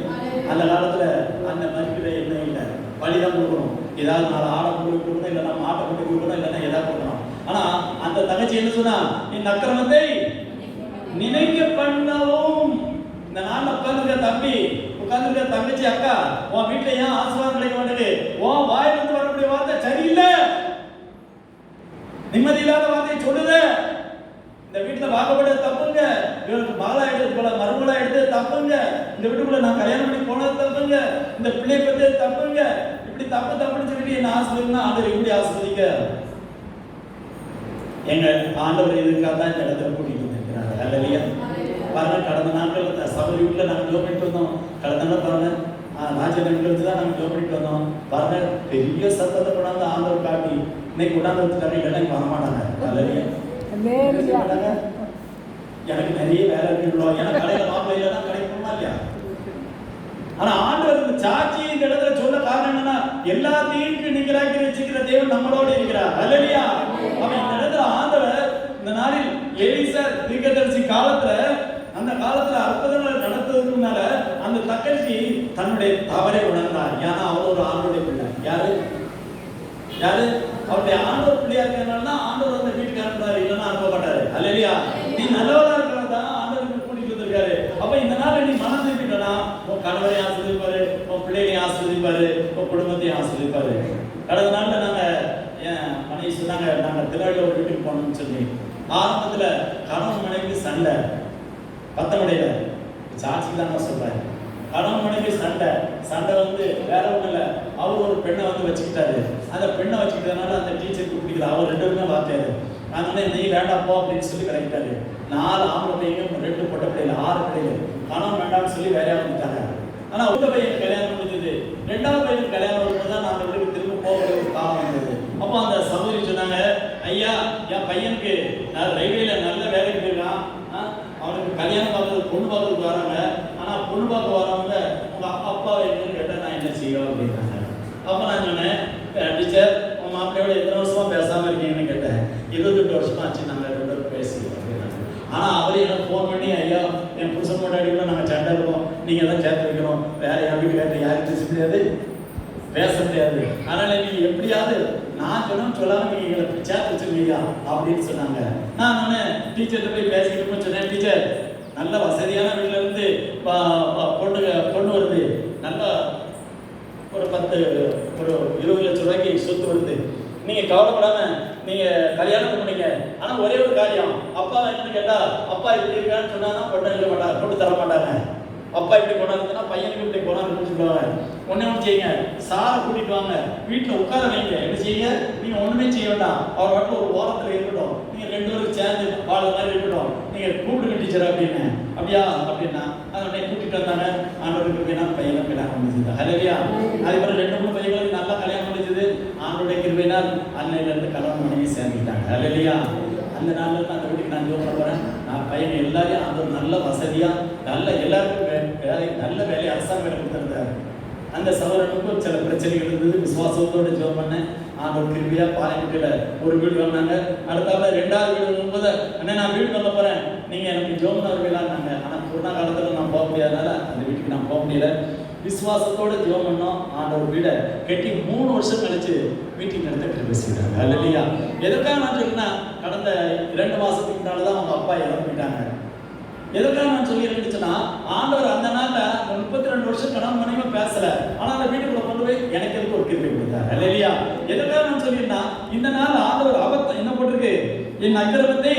அந்த காலத்துல அந்த மறிக்கிற என்ன இல்லை, பலிதான் கொடுக்கணும். ஏதாவது 4 ஆடை கொண்டு கொடுக்கணும், இல்லைன்னா மாட்டை கொண்டு கொடுக்கணும், இல்லைன்னா ஏதாவது கொடுக்கணும். ஆனா அந்த தங்கச்சி என்ன சொன்னா, இந்த அக்கிரமத்தை நினைக்க பண்ணவும். இந்த நாள்ல உட்கார்ந்துருக்க தம்பி, உட்கார்ந்துருக்க தங்கச்சி, அக்கா, உன் வீட்டுல ஏன் ஆசீர்வாதம் கிடைக்க மாட்டேங்குது? உன் வாயிலிருந்து வரக்கூடிய வார்த்தை சரியில்லை, நிம்மதி இல்லாத வார்த்தையை சொல்லுது. இந்த வீட்டுல வாக்கப்பட்ட தப்புங்க, இவருக்கு மகளா எடுத்து போல மருமகளா எடுத்து தப்புங்க, இந்த வீட்டுக்குள்ள நான் கல்யாணம் பண்ணி போனது தப்புங்க, இந்த பிள்ளை பத்தி தப்புங்க, இப்படி தப்புன்னு சொல்லிட்டு என்ன ஆசீர்வதினா ஆண்டவர் எப்படி ஆசீர்வதிக்க? எங்க ஆண்டவர் இதுக்காக தான் இந்த இடத்துல கூட்டிட்டு வந்திருக்கிறாங்க. அல்லையா, பாருங்க, கடந்த நாட்கள் சபரி வீட்டுல நாங்க ஜோம் பண்ணிட்டு வந்தோம். கடந்த நாள் பாருங்க, ராஜநகரத்துல தான் நாங்க ஜோம் பண்ணிட்டு வந்தோம். பாருங்க, பெரிய சத்தத்தை கொண்டாந்து ஆண்டவர் காட்டி இன்னைக்கு கொண்டாந்து வச்சுட்டாங்க, இல்லைன்னா வரமாட்டாங்க. அல்லையா, எனக்கு நிறைய வேலை இருக்குங்களோ, எனக்கு கடையில மாப்பிள்ளை இல்லைன்னா கிடைக்குமா இல்லையா? ஆனா ஆண்டவர் இந்த சாட்சி இந்த இடத்துல சொல்ல காரணம் என்னன்னா, எல்லாத்தையும் நீங்களாக்கி வச்சுக்கிற தேவன் நம்மளோட இருக்கிறார். அல்லையா, அவன் இந்த இடத்துல ஆண்டவர் இந்த நாளில் எலிசா தீர்க்கதரிசி காலத்துல, அந்த காலத்துல அற்புதங்கள் நடத்துவதற்குனால அந்த தக்கச்சி தன்னுடைய தவறை உணர்ந்தார். ஏன்னா அவர் ஒரு ஆண்டோடைய பிள்ளை. யாரு அவருடைய ஆண்டவர் பிள்ளையா இருக்கிறனால ஆண்டவர் வந்து வீட்டுக்கு அனுப்புறாரு, இல்லைன்னா அனுப்ப மாட்டாரு. அல்லையா, நீ நல்லவரா இருக்கிறதா ஆண்டவர் கூட்டிட்டு வந்திருக்காரு. அப்ப இந்த நாள் நீ மனம் திருப்பிட்டா உன் கணவரையும் ஆசீர்வதிப்பாரு, உன் பிள்ளைகளையும் ஆசீர்வதிப்பாரு, உன் குடும்பத்தையும் ஆசீர்வதிப்பாரு. கடந்த நாள்ல நாங்க என் மனைவி சொன்னாங்க, நாங்க திருவாரூர் ஒரு வீட்டுக்கு போனோம்னு சொல்லி, ஆரம்பத்துல கணவன் மனைவி சண்டை, பத்தமடையில சாட்சி தான் சொல்றாரு. கணவன் மனைவி சண்டை வந்து வேற ஒண்ணும் இல்லை, அவர் ஒரு பெண்ணை வந்து வச்சுக்கிட்டாரு. அந்த பெண்ணை வச்சுக்கிட்டதுனால அந்த டீச்சர் கூப்பிட்டு அவர் 2 பேருமே வார்த்தையாரு. அதனால நீ வேண்டாம் போ அப்படின்னு சொல்லி கிடைக்கிட்டாரு. 4 ஆம்பளை பையன் 2 பொட்டை பிள்ளைகள், 6 பிள்ளைகள். கணவன் வேண்டாம்னு சொல்லி வேலையா வந்துட்டாங்க. ஆனா ஒரு பையன் கல்யாணம் முடிஞ்சது, 2வது பையனுக்கு கல்யாணம் வரும்போது தான் நாங்கள் வீட்டுக்கு திரும்ப போகிற ஒரு காலம் வந்தது. அப்போ அந்த சகோதரி சொன்னாங்க, ஐயா, என் பையனுக்கு ரயில்வேல நல்ல வேலைக்கு போயிருக்கான், அவனுக்கு கல்யாணம் பார்க்கறது பொண்ணு பார்க்கறதுக்கு வராங்க. ஆனா பொண்ணு பார்க்க வரவங்க உங்க அப்பா என்னன்னு கேட்டா நான் என்ன செய்யும் அப்படின்னாங்க. அப்ப நான் சொன்னேன், டீச்சர் உங்க மாப்பிள்ளையோட எத்தனை வருஷமா பேசாம இருக்கீங்கன்னு கேட்டேன். 28 வருஷமா ஆச்சு நாங்க 2 பேரும் பேசி அப்படின்னாங்க. ஆனா அவரே எனக்கு ஃபோன் பண்ணி, ஐயா என் புருஷன் கொண்டாடிக்குள்ள நாங்க சண்டை இருக்கோம், நீங்க தான் சேர்த்து வைக்கணும், வேற என் வீட்டுக்காரர் யாரும் பேச முடியாது, அதனால நீங்க எப்படியாவது நான் சொல்லாம நீங்க எங்களை சேர்த்து வச்சிருக்கீங்க அப்படின்னு சொன்னாங்க. நான் டீச்சர்கிட்ட போய் பேசிக்கிட்டு சொன்னேன், டீச்சர் நல்ல வசதியான வீட்டுல இருந்து பொண்ணு வருது, நல்ல ஒரு 20 லட்சம் ரூபாய்க்கு சொத்து வருது, நீங்க கவலைப்படாம நீங்க கல்யாணம் பண்ணீங்க. ஆனா ஒரே ஒரு காரியம், அப்பா என்னன்னு கேட்டா, அப்பா இப்படி இருக்கான்னு சொன்னா பொண்ணு இல்ல மாட்டாங்க, பொண்ணு தர மாட்டாங்க. அப்பா இப்படி கொண்டாந்துன்னா பையனுக்கு இப்படி கொண்டாந்து சொல்லுவாங்க. ஒண்ணு செய்யுங்க, சாரை கூட்டிட்டு வாங்க, வீட்டுல உட்கார வைங்க. என்ன செய்யுங்க, நீங்க ஒண்ணுமே செய்ய வேண்டாம், அவர் மட்டும் ஒரு ஓரத்துல இருக்கட்டும், நீங்க 2 பேரும் சேர்ந்து வாழ மாதிரி இருக்கட்டும், நீங்க கூப்பிடுங்க டீச்சர் அப்படின்னு. அப்படியா அப்படின்னா அதை கூட்டிட்டு வந்தாங்க. ஆண்டவருக்கு போயினா பையனை கல்யாணம் முடிஞ்சது. ஹல்லேலூயா. அதே மாதிரி 2-3 பையங்களுக்கு நல்லா கல்யாணம் முடிஞ்சது. ஆண்டோடைய கிருபையினால் அன்னையில இருந்து கல்யாணம் பண்ணி சேர்ந்துட்டாங்க. ஹல்லேலூயா. அந்த நாள்ல இருந்து அந்த வீட்டுக்கு நான் ஜோம் பண்ண போறேன். நான் பையன் எல்லாரையும் அந்த நல்ல வசதியா நல்ல எல்லாருக்கும் நல்ல வேலையை அரசாங்கம் வேலை கொடுத்திருந்தாரு. அந்த சகோதரனுக்கும் சில பிரச்சனைகள் இருந்தது. விசுவாசத்தோடு ஜோம் பண்ணேன். ஆண்டவர் கிருபையா பாளையங்கோட்டையில ஒரு வீடு வாங்கினாங்க. அடுத்தாப்புல 2வது வீடு வரும்போது, அண்ணே நான் வீடு வாங்க போறேன், நீங்க எனக்கு ஜோம் வருவீங்களான்னாங்க. ஆனா கொரோனா காலத்துல நான் போக முடியாதனால அந்த வீட்டுக்கு நான் போக முடியல. விசுவாசத்தோட ஜெபம் பண்ணோம். ஆண்டவர் வீட கட்டி 3 வருஷம் கழிச்சு மீட்டிங் நடத்த கிருபை செய்தாங்க. அல்லேலூயா. எதற்காக நான் சொல்றேன்னா, கடந்த 2 மாசத்துக்கு முன்னால தான் அவங்க அப்பா இறந்து போயிட்டாங்க. எதுக்காக நான் சொல்லியிருந்துச்சுன்னா, ஆண்டவர் அந்த நாள்ல 32 வருஷம் கணவன் மனைவி பேசல, ஆனா அந்த வீட்டுக்குள்ள கொண்டு போய் எனக்கு எதுக்கு ஒரு கிருபை கொடுத்தார். அல்லேலூயா. எதுக்காக நான் சொல்லியிருந்தா, இந்த நாள் ஆண்டவர் அவத்தை என்ன போட்டிருக்கு, என் அக்கிரமத்தை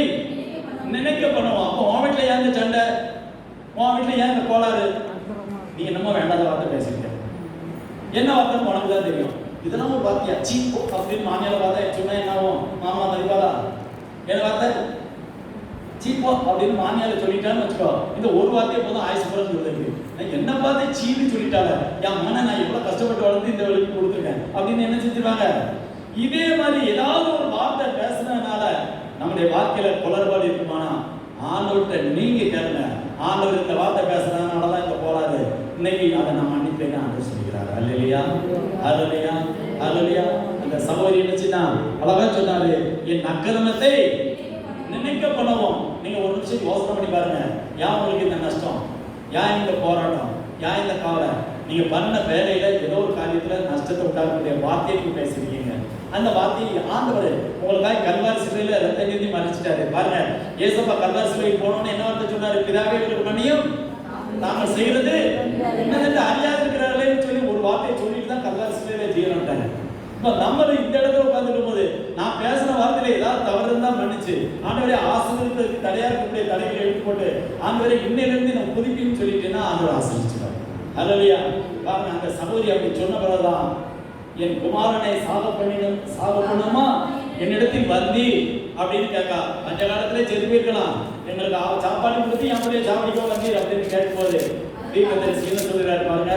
நினைக்க பண்ணுவோம். அப்போ உன் வீட்டுல ஏன் இந்த சண்டை, உன் வீட்டுல ஏன் இந்த கோளாறு, நீ என்னமோ வேண்டாத வார்த்தை பேசிக்க, என்ன வார்த்தை உனக்கு தான் தெரியும். இதெல்லாம் ஒரு வார்த்தையா, சீப்போ அப்படின்னு மாமியால வார்த்தை சொன்னா என்ன ஆகும், மாமா மதிப்பாளா என்ன வார்த்தை சீப்போ அப்படின்னு மாமியால சொல்லிட்டான்னு வச்சுக்கோ, இந்த ஒரு வார்த்தையை போதும் ஆயுசு பூரா சொல்லுது. என்ன பார்த்து சீன்னு சொல்லிட்டால, என் மகனை நான் எவ்வளவு கஷ்டப்பட்டு வளர்ந்து இந்த வழிக்கு கொடுத்துருக்கேன் அப்படின்னு என்ன செஞ்சிருவாங்க. இதே மாதிரி ஏதாவது ஒரு வார்த்தை பேசுனதுனால நம்முடைய வாழ்க்கையில குளறுபாடு இருக்குமானா ஆண்டவர்கிட்ட நீங்க கேளுங்க. ஆண்டவர் இந்த வார்த்தை பேசுறதுனாலதான் இங்க போறாரு, இன்னைக்கு அதை நான் மன்னிப்பேன்னு ஆண்டவர் சொல்லிக்கிறாரு. அல்லேலூயா, அல்லேலூயா, அல்லேலூயா. அந்த சகோதரி என்னச்சுன்னா அழகா சொன்னாரு, என் அக்கிரமத்தை நினைக்க பண்ணுவோம். நீங்க ஒரு நிமிஷம் யோசனை பண்ணி பாருங்க, ஏன் உங்களுக்கு இந்த நஷ்டம், ஏன் இந்த போராட்டம், ஏன் இந்த கவலை, நீங்க பண்ண வேலையில ஏதோ ஒரு காரியத்துல நஷ்டத்தை உண்டாகக்கூடிய வார்த்தையை நீங்க பேசுறீங்க. அந்த வார்த்தையை ஆண்டவர் உங்களுக்காக கல்வாரி சிலையில ரத்த நீதி மறைச்சிட்டாரு. பாருங்க, ஏசப்பா கல்வாரி சிலைக்கு போனோன்னு என்ன வார்த்தை சொன்னாரு, பிதாவே எங்களுக்கு மன்னியும், நாங்கள் செய்யறது என்னது அறியாது இருக்கிறார்களேன்னு சொல்லி ஒரு வார்த்தையை சொல்லிட்டு தான் கல்வாரி சிலையில ஜீவனம்ட்டாங்க. இப்ப நம்மளும் இந்த இடத்துல உட்கார்ந்துக்கும் போது நான் பேசுற வார்த்தையில ஏதாவது தவறு இருந்தா மன்னிச்சு ஆண்டவரே ஆசீர்வாதத்துக்கு தடையா இருக்கக்கூடிய தடைகளை எடுத்து போட்டு ஆண்டவரே இன்னையிலிருந்து நான் புதுப்பின்னு சொல்லிட்டேன்னா ஆண்டவர் ஆசீர்வதிச்சுட்டார். அல்லேலூயா. பாருங்க, அந்த சகோதரி அப்படி சொன்ன பிறகுதான், என் குமாரனை சாக பண்ணுமா என்னிடத்தில் வந்தி அப்படின்னு கேட்கா. அந்த காலத்திலே செத்து போயிருக்கலாம், எங்களுக்கு சாப்பாடு கொடுத்து நம்முடைய சாப்பிடிக்கோ வந்தீர் அப்படின்னு கேட்கும்போது தீர்க்கதரிசி என்ன சொல்கிறார் பாருங்க.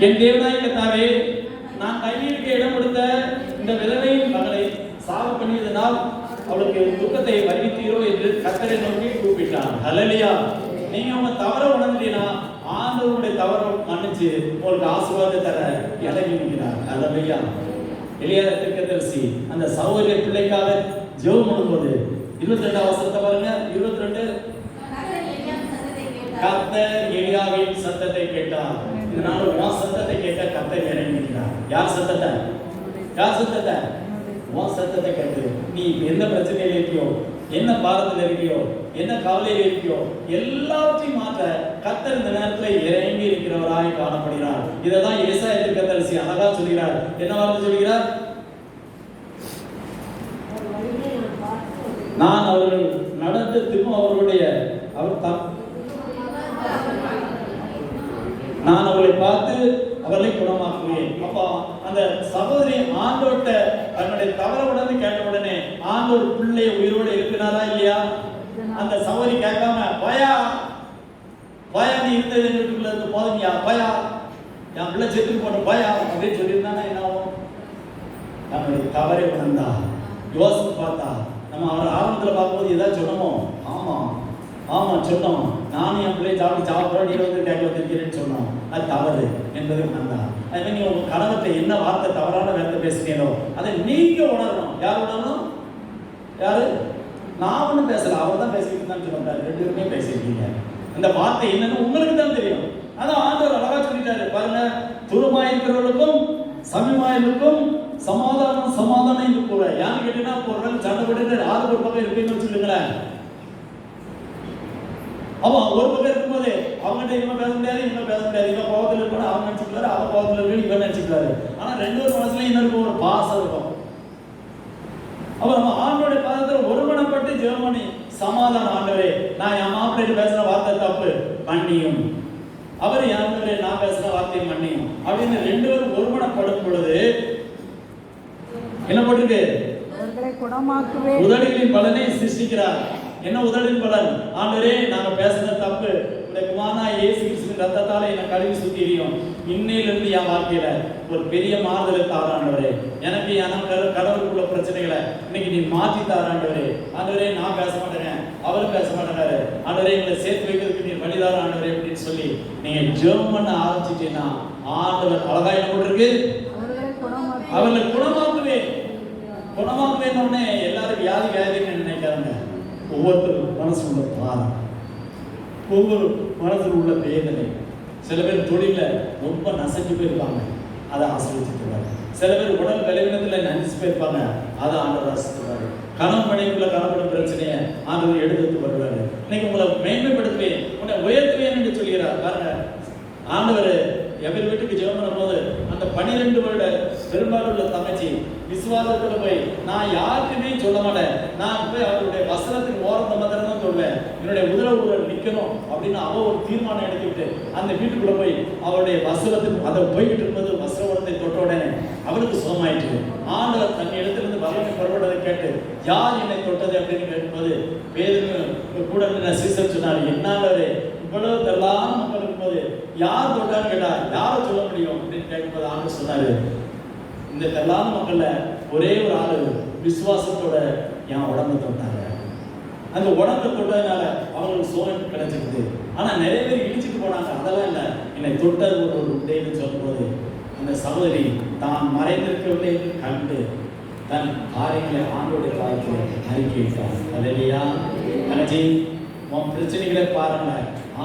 என் தேவனாய் கர்த்தாவே, நான் கையிலுக்கு இடம் கொடுத்த இந்த விதவையின் மகளை சாக பண்ணியதனால் அவளுக்கு துக்கத்தை வருவித்தீரோ என்று கர்த்தரை நோக்கி கூப்பிட்டான். அல்லேலூயா. நீங்க உங்க தவற உணர்ந்தீங்கன்னா ஆண்டவருடைய தவறை மன்னிச்சு உங்களுக்கு ஆசீர்வாதத்தை தர இறங்கி நிற்கிறார். அல்லேலூயா. எலியா தீர்க்கதரிசி அந்த சகோதரிய பிள்ளைக்காக ஜெபம் பண்ணும்போது 22 வசனத்தை பாருங்க. 22 கர்த்தர் எலியாவின் சத்தத்தை கேட்டார். இதனால உன் சத்தத்தை கேட்ட கர்த்தர் இறங்கி நிற்கிறார். யார் சத்தத்தை? யார் சத்தத்தை? உன் சத்தத்தை கேட்டு நீ எந்த பிரச்சனையில இருக்கியோ, என்ன பாரத்தில் இருக்கியோ, என்ன கவலையில் இருக்கியோ, எல்லாவற்றையும் மாற்ற கர்த்தர் இந்த நேரத்தில் இறங்கி இருக்கிறவராய் காணப்படுகிறார். இதைதான் ஏசாயா தீர்க்கதரிசி அழகா சொல்கிறார். என்ன வார்த்தை சொல்கிறார்? நான் அவர்கள் நடந்து திரும்ப அவர்களுடைய நான் அவர்களை பார்த்து அவர்களை குணமாக்குவேன். அப்போ அந்த சகோதரி ஆண்டோட்ட தன்னுடைய தவற உடனே கேட்ட உடனே ஆண்டோர் பிள்ளை உயிரோடு இருக்கிறாரா இல்லையா? அந்த சகோதரி கேட்காம பயா பயா நீ இருந்தது எங்களுக்கு போதுங்கயா, பயா என் பிள்ளை செத்து போட்ட பயா அப்படின்னு சொல்லியிருந்தானா என்ன ஆகும்? நம்முடைய தவறை உணர்ந்தா யோசித்து பார்த்தா நம்ம அவர் ஆரம்பத்தில் பார்க்கும்போது ஏதாவது சொன்னோமோ, ஆமா ஆமா சொன்னோம், நானும் என் பிள்ளை சாப்பிட்றோம் நீ வந்து கேட்க வந்திருக்கிறேன்னு சொன்னோம், அது தவறு என்பது உணர்ந்தா. அதுமாதிரி நீங்க உங்க கணவத்தை என்ன வார்த்தை தவறான வார்த்தை பேசுனீங்களோ அதை நீங்க உணரணும். யார் உணரணும்? யாரு? நான் ஒன்றும் பேசல, அவர் தான் பேசிக்கிட்டு தான் சொல்றாரு. 2 பேருமே பேசியிருக்கீங்க. அந்த வார்த்தை என்னன்னு உங்களுக்கு தான் தெரியும். அதான் ஆண்டவர் அழகா சொல்லிட்டாரு பாருங்க, தூரமாயிருக்கிறவர்களுக்கும் சமீபமாயிருக்கும் சமாதானம் சமாதானம் என்று கூட. யாரு கேட்டீங்கன்னா போடுறது சண்டை போட்டு ஆறு ஒரு பக்கம் இருப்பீங்கன்னு சொல்லுங்களேன். அவன் ஒரு பக்கம் இருக்கும்போது அவங்ககிட்ட இவன் பேச முடியாது, இவன் பேச முடியாது, இவன் கோபத்தில் இருக்கணும் அவன் நினைச்சுக்கிறாரு, அவன் கோபத்தில் இருக்கணும் இவன் நினைச்சுக்கிறாரு. ஆனா 2 மனசுல இன்னும் இருக்கும் ஒரு பாசம் இருக்கும். அப்ப நம்ம ஆண்டோட பாதத்தில் ஒருமனப்பட்டு ஜெபம் பண்ணி சமாதானம், ஆண்டவரே நான் என் மாப்பிள்ளை பேசுற வார்த்தை தப்பு மன்னியும், அவர் யாருமே நான் பேசுற வார்த்தை மன்னியும் அப்படின்னு 2 பேரும் ஒருமனப்படும் பொழுது என்ன போட்டிருக்கு? உதடுகளின் பலனை சிருஷ்டிக்கிறார். என்ன உதடுகளின் பலன்? ஆண்டவரே நாங்க பேசுற தப்பு இந்த குமாரனா இயேசு கிறிஸ்துவின் ரத்தத்தால என்ன கழுவி சுத்திரியும், இன்னையிலிருந்து என் வாழ்க்கையில ஒரு பெரிய மாறுதலை தாராண்டவரே, எனக்கு கடவுளுக்குள்ள பிரச்சனைகளை இன்னைக்கு நீ மாற்றி தாராண்டவரே. ஆண்டவரே நான் பேச மாட்டேங்க, அவரும் பேச மாட்டேங்காரு, ஆண்டவரே எங்களை சேர்த்து வைக்கிறதுக்கு நீ வழிதார ஆண்டவரே அப்படின்னு சொல்லி நீங்க ஜெபம் பண்ண ஆரம்பிச்சிட்டீங்கன்னா ஆண்டவர் அழகா என்ன போட்டிருக்கு? அவர்களை குணமாக்குவேன். குணமாக்குவேன்னு எல்லாரும் வியாதின்னு நினைக்காங்க. ஒவ்வொருத்தரும் மனசு உள்ள பாரம், ஒவ்வொரு மனசில் உள்ள வேதனை, சில பேர் தொழில ரொம்ப நசைஞ்சு போயிருப்பாங்க, அதை ஆசீர்வதிச்சிருவாரு. சில பேர் உடல் பலவீனத்தில் நடிச்சு போயிருப்பாங்க, அதை ஆண்டவர் ஆசீர்வதிப்பாரு. கணவன் மனைவிக்குள்ள கணவன் பிரச்சனையை ஆண்டவர் எடுத்து வருவாரு. இன்னைக்கு உங்களை மேன்மைப்படுத்துவேன், உன்னை உயர்த்துவேன் என்று சொல்கிறார். பாருங்க, ஆண்டவர் எவர் வீட்டுக்கு ஜெபம் பண்ணும்போது அந்த 12 வருட பெரும்பாலுள்ள தங்கச்சி விசுவாசத்துல போய், நான் யாருக்குமே சொல்ல மாட்டேன், நான் போய் அவருடைய வசனத்துக்கு ஓரத்தை மாத்திரம் தான் சொல்வேன், என்னுடைய உதரவுகள் நிற்கணும் அப்படின்னு அவ ஒரு தீர்மானம் எடுத்துக்கிட்டு அந்த வீட்டுக்குள்ள போய் அவருடைய வசனத்துக்கு அதை போய்கிட்டு இருக்கும்போது வஸ்திரத்தை தொட்ட உடனே அவருக்கு சுகமாயிட்டு ஆண்டவர் தன் இடத்திலிருந்து வல்லமை புறப்பட்டதை கேட்டு, யார் என்னை தொட்டது அப்படின்னு கேட்கும்போது பேதுரு கூட சீசர் சொன்னார், என்னாலே இவ்வளவு தெல்லான மக்கள் இருக்கும்போது யார் தொட்டான்னு கேட்டா யாரை சொல்ல முடியும் அப்படின்னு கேட்கும்போது ஆண்டு சொன்னாரு, இந்த தெல்லான மக்கள்ல ஒரே ஒரு ஆளு விசுவாசத்தோட என் உடம்பை தொட்டாங்க. அந்த உடம்பை தொட்டதுனால அவங்களுக்கு சோகம் கிடைச்சிருக்குது. ஆனா நிறைய பேர் இடிச்சுட்டு போனாங்க, அதெல்லாம் இல்லை, என்னை தொட்டது ஒரு உடைன்னு சொல்லும்போது அந்த சகோதரி தான் மறைந்திருக்கவில்லை என்று கண்டு தன் காரியங்களை ஆண்டோடைய காலத்தில் அறிக்கையிட்டார். அல்லேலூயா. தங்கச்சி, உன் பிரச்சனைகளை பாருங்க,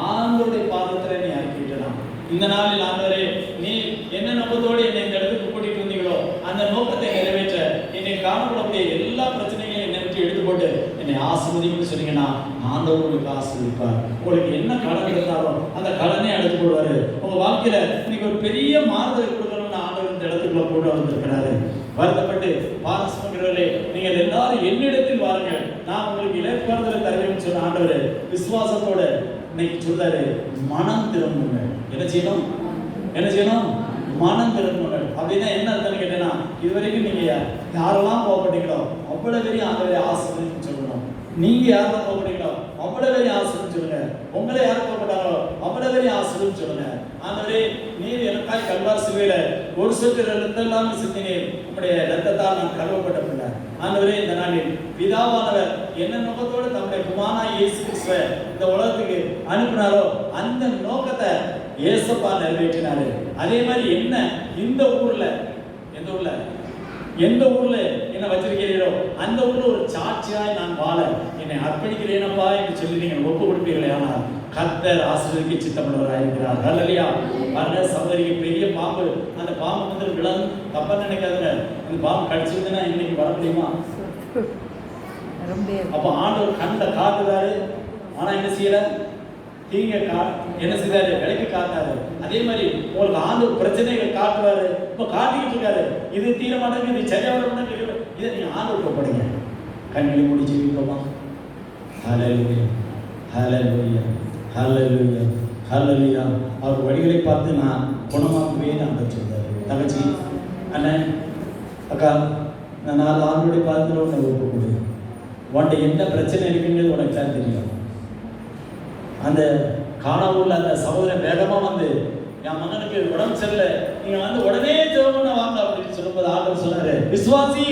ஆண்டோடைய பாதத்துல நீ அறிக்கையிட்டலாம். இந்த நாளில் ஆண்டவரே, நீ என்ன நோக்கத்தோடு என்னை இந்த இடத்துக்கு கூட்டிட்டு வந்தீங்களோ அந்த நோக்கத்தை நிறைவேற்ற என்னை காணப்படக்கூடிய எல்லா பிரச்சனைகளையும் என்னை விட்டு எடுத்து போட்டு என்னை ஆசீர்வதின்னு சொன்னீங்கன்னா ஆண்டவர் உங்களுக்கு ஆசீர்வதிப்பார். உங்களுக்கு என்ன கடன் இருந்தாலும் அந்த கடனை எடுத்து போடுவாரு. உங்க வாழ்க்கையில இன்னைக்கு ஒரு பெரிய மாறுதல் கொடுக்கணும்னு ஆண்டவர் இந்த இடத்துக்குள்ள கூட வந்திருக்கிறாரு. வருத்தப்பட்டு பாரஸ்மங்கிறவர்களே, நீங்கள் எல்லாரும் என்னிடத்தில் வாருங்கள், நான் உங்களுக்கு இலக்காரத்தில் தருவேன்னு சொன்ன ஆண்டவர் விசுவாசத்தோட இன்னைக்கு சொல்றாரு, மனம் திரும்புங்க. என்ன செய்யணும்? என்ன செய்யணும்? மனம் திரும்புங்க. அப்படின்னா என்ன அர்த்தம் கேட்டேன்னா, இதுவரைக்கும் நீங்க யாரெல்லாம் கோபப்பட்டீங்களோ அவ்வளவு பெரிய ஆண்டவரை ஆசீர்வதின்னு சொல்லணும். நீங்க யாரெல்லாம் கோபப்பட்டீங்களோ அவ்வளவு பெரிய ஆசீர்வதின்னு சொல்லுங்க. உங்களை யார் கோபப்பட்டாங்களோ அவ்வளவு பெரிய ஆசீர்வதின்னு சொல்லுங்க. ஆண்டவரே, நீர் எனக்காய் கல்வாரி சிலுவையில ஒரு சொட்டு ரத்தம் இல்லாமல் சிந்தினீர், உங்களுடைய ரத்தத்தால் நான் கழுவப்பட்டப்பில்லை. ஆண்டவரே, இந்த நாளில் பிதாவானவர் என்ன நோக்கத்தோடு தம்முடைய குமாரனாகிய இயேசு கிறிஸ்துவை இந்த உலகத்துக்கு அனுப்பினாரோ அந்த நோக்கத்தை இயேசுப்பா நிறைவேற்றினாரு. அதே மாதிரி என்ன இந்த ஊர்ல, எந்த ஊர்ல என்ன வச்சிருக்கிறீரோ அந்த ஊர்ல ஒரு சாட்சியாய் நான் வாழ என்னை அர்ப்பணிக்கிறேனப்பா என்று சொல்லி நீங்கள் ஒப்பு கொடுப்பீர்களே, ஆனால் கர்த்தர் ஆசீர்வதிக்க சித்தமுள்ளவராக இருக்கிறார். ஹல்லேலூயா. பாருங்க சகோதரிக்கு பெரிய பாம்பு, அந்த பாம்பு வந்து விலங்கு தப்பா நினைக்காதுங்க, அந்த பாம்பு கடிச்சிருந்தா இன்னைக்கு வர முடியுமா? அப்ப ஆண்டவர் கண்ட காட்டுறாரு, ஆனா என்ன செய்யல, தீங்க என்ன செய்தாரு, விலைக்கு காட்டாரு. அதே மாதிரி உங்களுக்கு ஆண்டவர் பிரச்சனைகள் காட்டுவாரு, இப்ப காட்டிக்கிட்டு இருக்காரு, இது தீர மாட்டேங்குது, இது சரியா வர மாட்டேங்குது, இதை நீங்க ஆண்டவர் போடுங்க. கண்களை முடிச்சு வைப்போமா? ஹல்லேலூயா, ஹல்லேலூயா, ஹல்லேலூயா, ஹல்லேலூயா. அவர் வழிகளை பார்த்து நான் குணமாக்குவே ஆண்டவர் சொல்றாரு. தங்கச்சி, அண்ணன், அக்கா, நான் 4 ஆண்டுடைய பார்த்து உன்னை ஒப்பு கொடு. உன்ட்ட என்ன பிரச்சனை இருக்குங்கிறது உனக்கு தான் தெரியும். அந்த காணாமூர்ல அந்த சகோதரன் வேகமா வந்து, என் மகனுக்கு உடம்பு சரியில்லை, நீங்க வந்து உடனே ஜெபம் வாங்க அப்படின்னு சொல்லும்போது ஆண்டவர் சொன்னாரு, விசுவாசி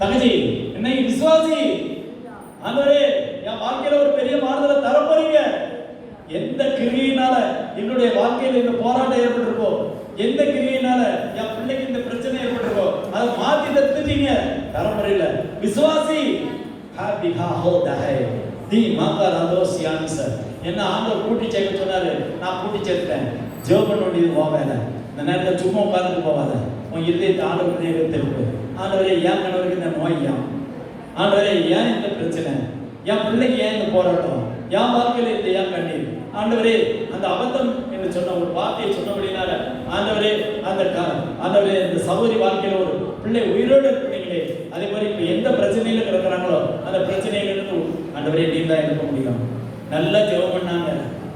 தங்கச்சி, இன்னைக்கு விசுவாசி, ஆண்டவரே என் வாழ்க்கையில ஒரு பெரிய மாறுதலை தர போறீங்க. எந்த கிரியினால என்னுடைய வாழ்க்கையில இந்த போராட்டம் ஏற்பட்டிருக்கோ, எந்த கிரியினால என் பிள்ளைக்கு இந்த பிரச்சனை ஏற்பட்டிருக்கோ, அதை மாத்தி தத்துட்டீங்க, தர முறையில விசுவாசி. ஹாப்பி ஹோ தஹை தி மகரதோஸ் யான்சர். என்ன ஆண்டவர் கூட்டி சேர்க்க சொன்னாரு, நான் கூட்டி சேர்த்தேன். ஜெபம் பண்ண வேண்டியது போவேல, இந்த நேரத்தில் சும்மா உட்கார்ந்துட்டு போவாத, உன் இதயத்தை ஆண்டவர் தெரிவித்து, ஆண்டவரே என் கணவருக்கு இந்த நோய்யா, ஆண்டவரே ஏன் இந்த பிரச்சனை, என் பிள்ளைக்கு ஏன் இந்த போராட்டம், என் வாழ்க்கையில இந்த ஏன் கண்ணீர், ஆண்டவரே அந்த அபத்தம் என்று சொன்ன ஒரு வார்த்தையை சொன்னபடினால ஆண்டவரே ஆண்டவரே இந்த சகோதரி வாழ்க்கையில ஒரு பிள்ளை உயிரோடு இருக்கிறீங்களே, அதே மாதிரி இப்ப எந்த பிரச்சனையில கிடக்குறாங்களோ அந்த பிரச்சனையிலிருந்து ஆண்டவரே நீங்க தான் எடுக்க முடியும். நல்லா ஜெபம் பண்ணாங்க,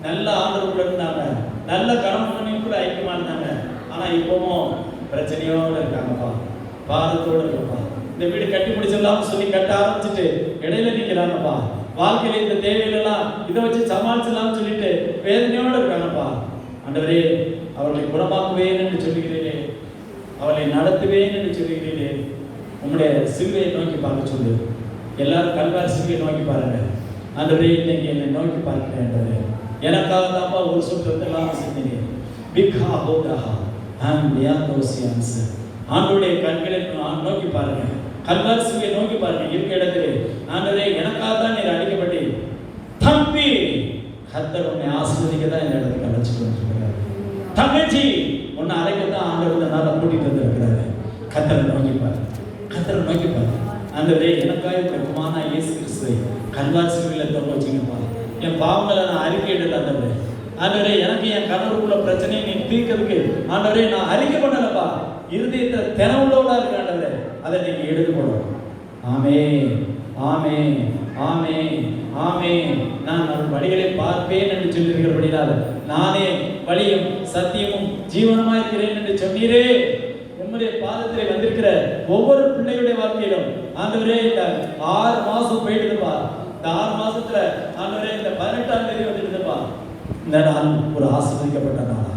நல்ல ஆண்டவரோட இருந்தாங்க, நல்ல கணவன் கூட ஐக்கியமா இருந்தாங்க. ஆனா இப்பவும் பிரச்சனையோட இருக்காங்கப்பா, பாரத்தோடு இருக்கப்பா. இந்த வீடு கட்டி முடிச்சிடலாம்னு சொல்லி கட்ட ஆரம்பிச்சுட்டு இடையில நிற்கிறாங்கப்பா. வாழ்க்கையில இந்த தேவையிலெல்லாம் இதை வச்சு சமாளிச்சிடலாம்னு சொல்லிட்டு வேதனையோடு இருக்காங்கப்பா. ஆண்டவரே அவர்களை குணமாக்குவேன் என்று சொல்லுகிறீரே, அவளை நடத்துவேன் என்று சொல்லுகிறீரே, உங்களுடைய சிலுவையை நோக்கி பார்க்க சொல்லு. எல்லாரும் கல்வாரி சிலுவையை நோக்கி பாருங்க. ஆண்டவரே இன்னைக்கு என்னை நோக்கி பார்க்கிறேன், எனக்காக தான்ப்பா ஒரு சுற்றத்தெல்லாம் செஞ்சீங்க. பிகா ஹோதஹா ஆம் லியாதோசியான்ஸ். ஆண்டவருடைய கண்களை நோக்கி பாருங்க, கல்வாரி சிலுவையை நோக்கி பாருங்க. இருக்க இடத்திலே ஆண்டவரே எனக்காக தான் நீர் அடிக்கப்பட்டீர், தம்பி கர்த்தர் உன்னை ஆசீர்வதிக்க தான் இந்த இடத்துக்கு அழைச்சிட்டு வந்திருக்கிறார். தங்கச்சி உன்னை அழைக்க தான் ஆண்டவர் இந்த நாளை கூட்டிட்டு வந்திருக்கிறாரு. கர்த்தரை நோக்கிப்பார், கர்த்தரை நோக்கிப்பார். ஆண்டவரே, எனக்காக பிரபுமான இயேசு கிறிஸ்துவை கல்வாரி சிலுவையில் தொங்க வச்சுங்கப்பா. என் பாவங்களை நான் அறிக்கையிடல ஆண்டவரே. ஆண்டவரே, எனக்கு என் கணவருக்குள்ள பிரச்சனையை நீ தீர்க்கிறதுக்கு ஆண்டவரே நான் அறிக்கை பண்ணலப்பா. இருதயத்தை தினவுள்ளவளா இருக்கு ஆண்டவரே, அதை நீங்க எடுத்து போடும். ஆமே ஆமே ஆமே ஆமே. நான் அவன் வழிகளை பார்ப்பேன் என்று சொல்லியிருக்கிறபடினால் நானே வழியும் சத்தியமும் ஜீவனமாய் இருக்கிறேன் என்று சொன்னீரே. உம்முடைய பாதத்திலே வந்திருக்கிற ஒவ்வொரு பிள்ளைகளுடைய வாழ்க்கையிலும் ஆண்டவரே, இந்த 6 மாசம் போயிடுதுப்பா. இந்த 6 மாசத்துல ஆண்டவரே, இந்த 18ஆம் தேதி வந்துடுதுப்பா. இந்த நாள் ஒரு ஆசீர்வதிக்கப்பட்ட நாளா,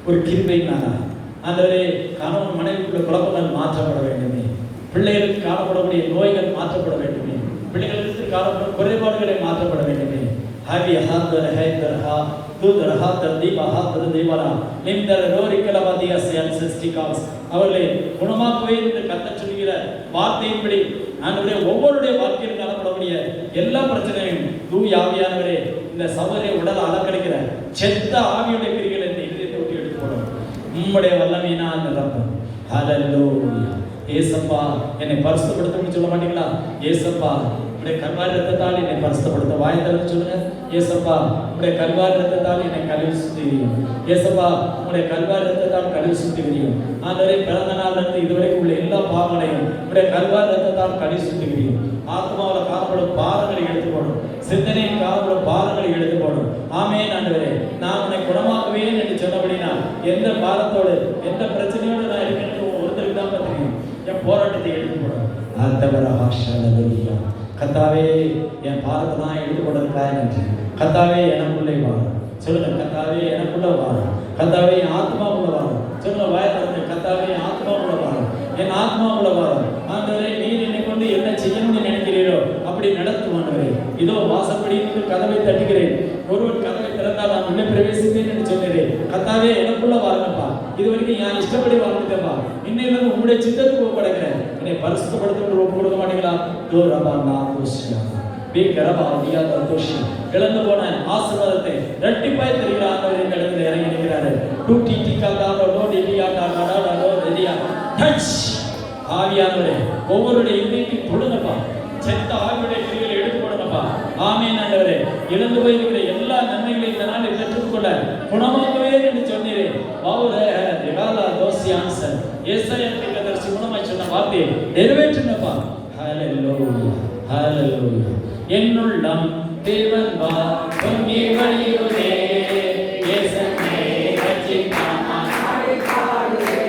ஒரு கிருபை நாளா. ஆண்டவரே, கணவன் மனைவிக்குள்ள குழப்பங்கள் மாற்றப்பட வேண்டுமே, பிள்ளைகளுக்கு காணப்படக்கூடிய நோய்கள் மாற்றப்பட வேண்டுமே, பிள்ளைகளுக்கு காணப்படும் குறைபாடுகளை மாற்றப்பட வேண்டுமே. ஹாவி ஹாதர் ஹைதர்ஹா தூதர்ஹா தர்தீபஹா தர்தீவரா லிம்தர் ரோரிக்கலவதிய சென்சிஸ்டிகாஸ் அவர்களை குணமாக்குவே என்று கர்த்தர் சொல்கிற வார்த்தையின்படி ஆண்டவரே, ஒவ்வொருடைய வாழ்க்கையில் காணப்படக்கூடிய எல்லா பிரச்சனையும் தூய ஆவியானவரே, இந்த சகோதரிய உடல் அலக்கடிக்கிற செத்த ஆவியுடைய கிரிகளை இந்த இதயத்தை விட்டு எடுத்து போடும். உம்முடைய வல்லமையினால் நிரப்பும். ஹல்லேலூயா. ஏசப்பா, என்னை பரிசுத்தப்படுத்தணும்னு சொல்ல மாட்டீங்களா? ஏசப்பா, உடைய கல்வாரி ரத்தத்தால் என்னை பரிசுத்தப்படுத்த வாய் திறந்து சொல்லுங்க. ஏசப்பா, உடைய கல்வாரி ரத்தத்தால் என்னை கழுவி சுத்திகரியும். ஏசப்பா, உடைய கல்வாரி ரத்தத்தால் கழுவி சுத்திகரியும். ஆண்டவரே, பிறந்த நாள்ல இருந்து இதுவரைக்கும் உள்ள எல்லா பாவங்களையும் உடைய கல்வாரி ரத்தத்தால் கழுவி சுத்திகரியும். ஆத்மாவில் காணப்படும் பாரங்களை எடுத்து போடும், சிந்தனையில் காணப்படும் பாரங்களை எடுத்து போடும். ஆமென். ஆண்டவரே, நான் உன்னை குணமாக்குவேன் என்று சொன்னபடினா எந்த பாரத்தோடு எந்த பிரச்சனையோடு நான் இருக்கேன்னு ஒருத்தருக்கு தான் தெரியும். என் போராட்டத்தை எடுத்து போடும். அத்தவரஹாஷலலுயா. கர்த்தாவே, என் பாரத்தை தான் எடுத்து போடுறதுக்காக நன்றி. கர்த்தாவே, எனக்குள்ளே வாரும். சொல்லுங்க, கர்த்தாவே எனக்குள்ள வாரும். கர்த்தாவே, என் ஆத்மாவுள்ள வாரும். சொல்லுங்க, வாயத்திறந்து, கர்த்தாவே என் ஆத்மாவுள்ள வாரும். என் ஆத்மாவுள்ள வாரும். ஆண்டவரே, நீர் என்னை கொண்டு என்ன செய்யணும்னு நினைக்கிறீரோ அப்படி நடத்துவானவரே. இதோ வாசப்படியிலிருந்து கதவை தட்டுகிறேன். ஒருவன் கதவை திறந்தால் நான் உள்ளே பிரவேசிப்பேன் என்று சொன்னேன். கர்த்தாவே, எனக்குள்ள வாருங்கப்பா. இது வரைக்கும் நான் இஷ்டப்படி வாழ்ந்துட்டேன்ப்பா. இன்னையிலிருந்து உங்களுடைய சித்தத்துக்கு ஒப்படைக்கிறேன். என்னை பரிசுத்தப்படுத்த ஒப்பு கொடுக்க மாட்டீங்களா? இழந்து போன ஆசீர்வாதத்தை இரட்டிப்பாய் தருகிறார். இந்த இடத்துல இறங்கி நிற்கிறாரு. ஆவியானவரே, ஒவ்வொருடைய இதயத்தையும் தொடுங்கப்பா. செத்த ஆவியுடைய கிரிகளை எடுத்து போடுங்கப்பா. ஆமென். ஆண்டவரே, இழந்து போயிருக்கிற எல்லா நன்மைகளையும் இந்த நாளில் பெற்றுக்கொள்ள குணமாகவே என்று சொன்னீரே. ஏசாயா தீர்க்கதரிசி மூலமாய் சொன்ன வார்த்தையை நிறைவேற்றுங்கப்பா. ஹல்லேலூயா, ஹல்லேலூயா. என்னுள்ளம் தேவன் வா பொங்கி வழியுதே. இயேசுவே ரட்சிப்பானாய் பாடுவே.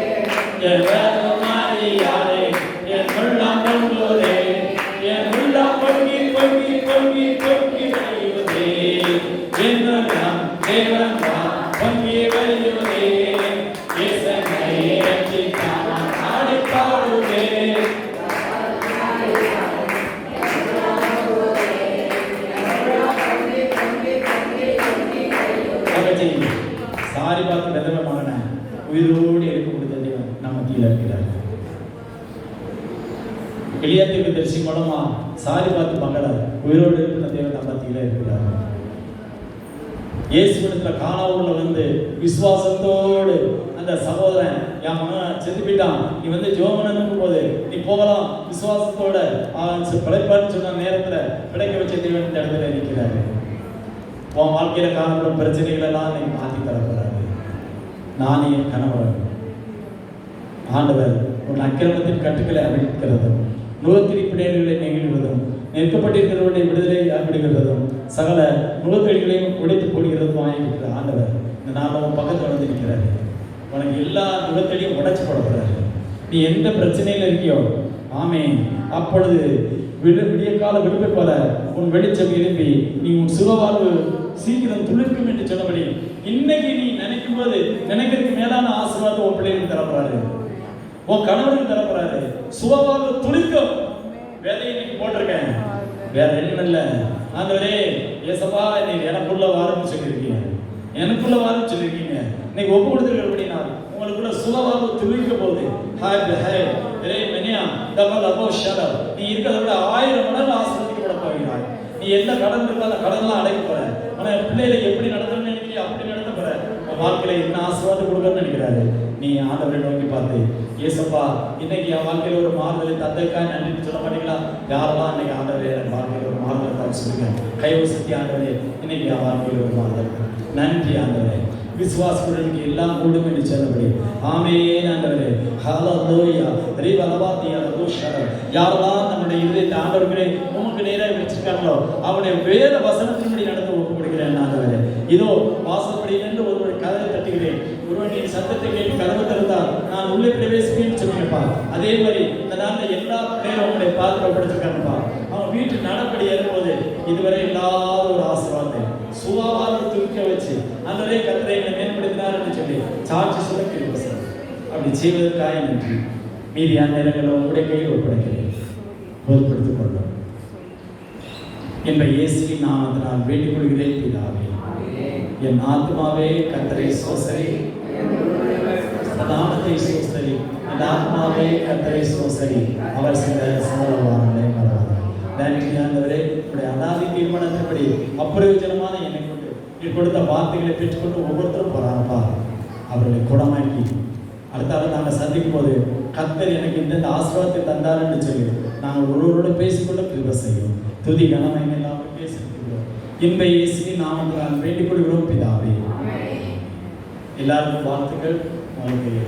எவருமாரியாரே, என் உள்ளம் பொங்குதே. என் உள்ளம் பொங்கி பொங்கி பொங்கி பொங்கி வழியுதே. என்னுள்ளம் தேவன் வா பொங்கி வழியுதே. இயேசுவே ரட்சிப்பானாய் பாடுவே. சாரி பார்த்து விதவை மகனை உயிரோடு எடுக்க கொடுத்த தேவன் நம்ம கீழே இருக்கிறார். எலியா தீர்க்கதரிசி மூலமா சாரி பார்த்து மகளை உயிரோடு இருக்கிற தேவன் நம்ம கீழே இருக்கிறார். இயேசுவிடத்துல காணாவுள்ள வந்து விசுவாசத்தோடு அந்த சகோதரன், என் மகன் செத்து போயிட்டான், நீ வந்து ஜோமனுக்கும் போது நீ போகலாம் விசுவாசத்தோட பிழைப்பான்னு சொன்ன நேரத்துல பிழைக்க வச்ச தேவன் இந்த இடத்துல இருக்கிறாரு. உன் வாழ்க்கையில காணப்படும் பிரச்சனைகள் எல்லாம் நீங்க மாற்றி தரப்படுறாரு. நானே என் கணவன் ஆண்டவர் உன் அக்கிரமத்தின் கட்டுக்களை அவிழ்க்கிறதும் நுகத்திரிப்பிடைகளை நெகிழ்வதும் நெருக்கப்பட்டிருக்கிறவருடைய விடுதலை அவிடுகிறதும் சகல நுகத்தடிகளையும் உடைத்து போடுகிறதும் ஆகியிருக்கிற ஆண்டவர் இந்த நாள் உன் பக்கத்தில் வந்து இருக்கிறாரு. உனக்கு எல்லா நுகத்தடியும் உடைச்சு போடப்படுறாரு. நீ எந்த பிரச்சனையில இருக்கியோ ஆமென், அப்பொழுது விடிய கால விடுப்பை போல உன் வெளிச்சம் எழுப்பி நீ உன் சுகவாழ்வு சீக்கிரம் துளிர்க்கும் என்று சொன்னபடி இன்னைக்கு நீ நினைக்கும் போது நினைக்கிறதுக்கு மேலான ஆசீர்வாதம் உன் பிள்ளைகளுக்கு தரப்படுறாரு, உன் கணவனுக்கு தரப்படுறாரு. சுகவாழ்வு துளிர்க்கும் வேலையை இன்னைக்கு போட்டிருக்கேன். வேற என்ன இல்லை. ஆண்டவரே, ஏசப்பா நீ எனக்குள்ள வாருன்னு சொல்லியிருக்கீங்க, எனக்குள்ள வாருன்னு சொல்லியிருக்கீங்க. இன்னைக்கு ஒப்பு கொடுத்துருக்கிறபடினா உங்களுக்குள்ள சுகவாழ்வு துளிர்க்க போகுது. நீ இருக்கிறத விட 1000 மடங்கு ஆசீர்வதிக்கப்பட போகிறாய். நீ எந்த கடன் இருக்கோ அந்த கடன்லாம் அடைக்க போற. ஆனா பிள்ளைகளை எப்படி நடத்தணும்னு நினைக்கிறீங்க அப்படி நடத்த போற வாழ்க்கையில என்ன ஆசீர்வாதம் கொடுக்கணும்னு நினைக்கிறாரு. நீ ஆண்டவரை நோக்கி பார்த்து, ஏசப்பா இன்னைக்கு என் வாழ்க்கையில ஒரு மாறுதலை தந்தைக்காய் நன்றி சொல்ல மாட்டீங்களா? யாரெல்லாம் இன்னைக்கு ஆண்டவரே என் வாழ்க்கையில ஒரு மாறுதல் தான் சொல்லுங்க. கைவசத்தி ஆண்டவரே இன்னைக்கு என் வாழ்க்கையில ஒரு மாறுதல் நன்றி ஆண்டவரே. விசுவாசங்களுக்கு எல்லாம் கூடும் என்று சொல்லப்படி ஆமென் ஆண்டவரே. ஹல்லேலூயா. ரிவலவாதியா தோஷர யாரெல்லாம் நம்முடைய இதயத்தை ஆண்டவர்களே உமக்கு நேராக வச்சிருக்காங்களோ அவருடைய வேத வசனத்தின்படி நடந்து ஒப்புக்கொடுக்கிறேன் ஆண்டவரே. இதோ வாசற்படியில் நின்று ஒருவருடைய கதவை தட்டுகிறேன். ஒருவனின் சத்தத்தை கேட்டு கதவு திறந்தால் நான் உள்ளே பிரவேசிப்பேன்னு சொன்னீங்கப்பா. அதே மாதிரி இந்த நாளில் எல்லா பிள்ளைகளும் உங்களுடைய பாதுகாப்படுத்திருக்காங்கப்பா. அவன் வீட்டு நடப்படி ஏறும்போது இதுவரை இல்லாத ஒரு ஆசீர்வாதத்தை சுவாவாக தூக்க வச்சு அன்றே கர்த்தரை என்னை மேம்படுத்தினார் என்று சொல்லி சாட்சி சொல்ல கிருபை அப்படி செய்வதற்காக நன்றி. மீதியான நேரங்களை உங்களுடைய கையில் ஒப்படைக்கிறேன். பொறுப்படுத்திக் கொள்ளும் என்ற இயேசுவின் நாமத்தினால் வேண்டிக் கொள்கிறேன் பிதாவே. என் ஆத்மாவே கர்த்தரை ஸ்தோத்திரி, நாமத்தை ஸ்தோத்திரி. என் ஆத்மாவே கர்த்தரை ஸ்தோத்திரி, அவர் செய்த சகலவாரங்களை மறவாதே. நன்றி ஆண்டவரே. உடைய அநாதி தீர்மானத்தின்படி அப்பிரயோஜனமான என்னை கொண்டு நீ கொடுத்த வார்த்தைகளை பெற்றுக்கொண்டு ஒவ்வொருத்தரும் போறாங்கப்பா. அவர்களை குணமாக்கி அடுத்தால நாங்கள் சந்திக்கும் போது கர்த்தர் எனக்கு இந்த ஆசீர்வாதத்தை தந்தாருன்னு சொல்லி நாங்கள் ஒருவரோடு பேசிக்கொண்டு கிருபை செய்யும். துதி கனமை எல்லாம் பேசிக்கிறோம். இன்ப இயேசுவின் நாமத்தினால் வேண்டிக் கொள்கிறோம் பிதாவே. எல்லாருக்கும் வாழ்த்துக்கள். உங்களுக்கு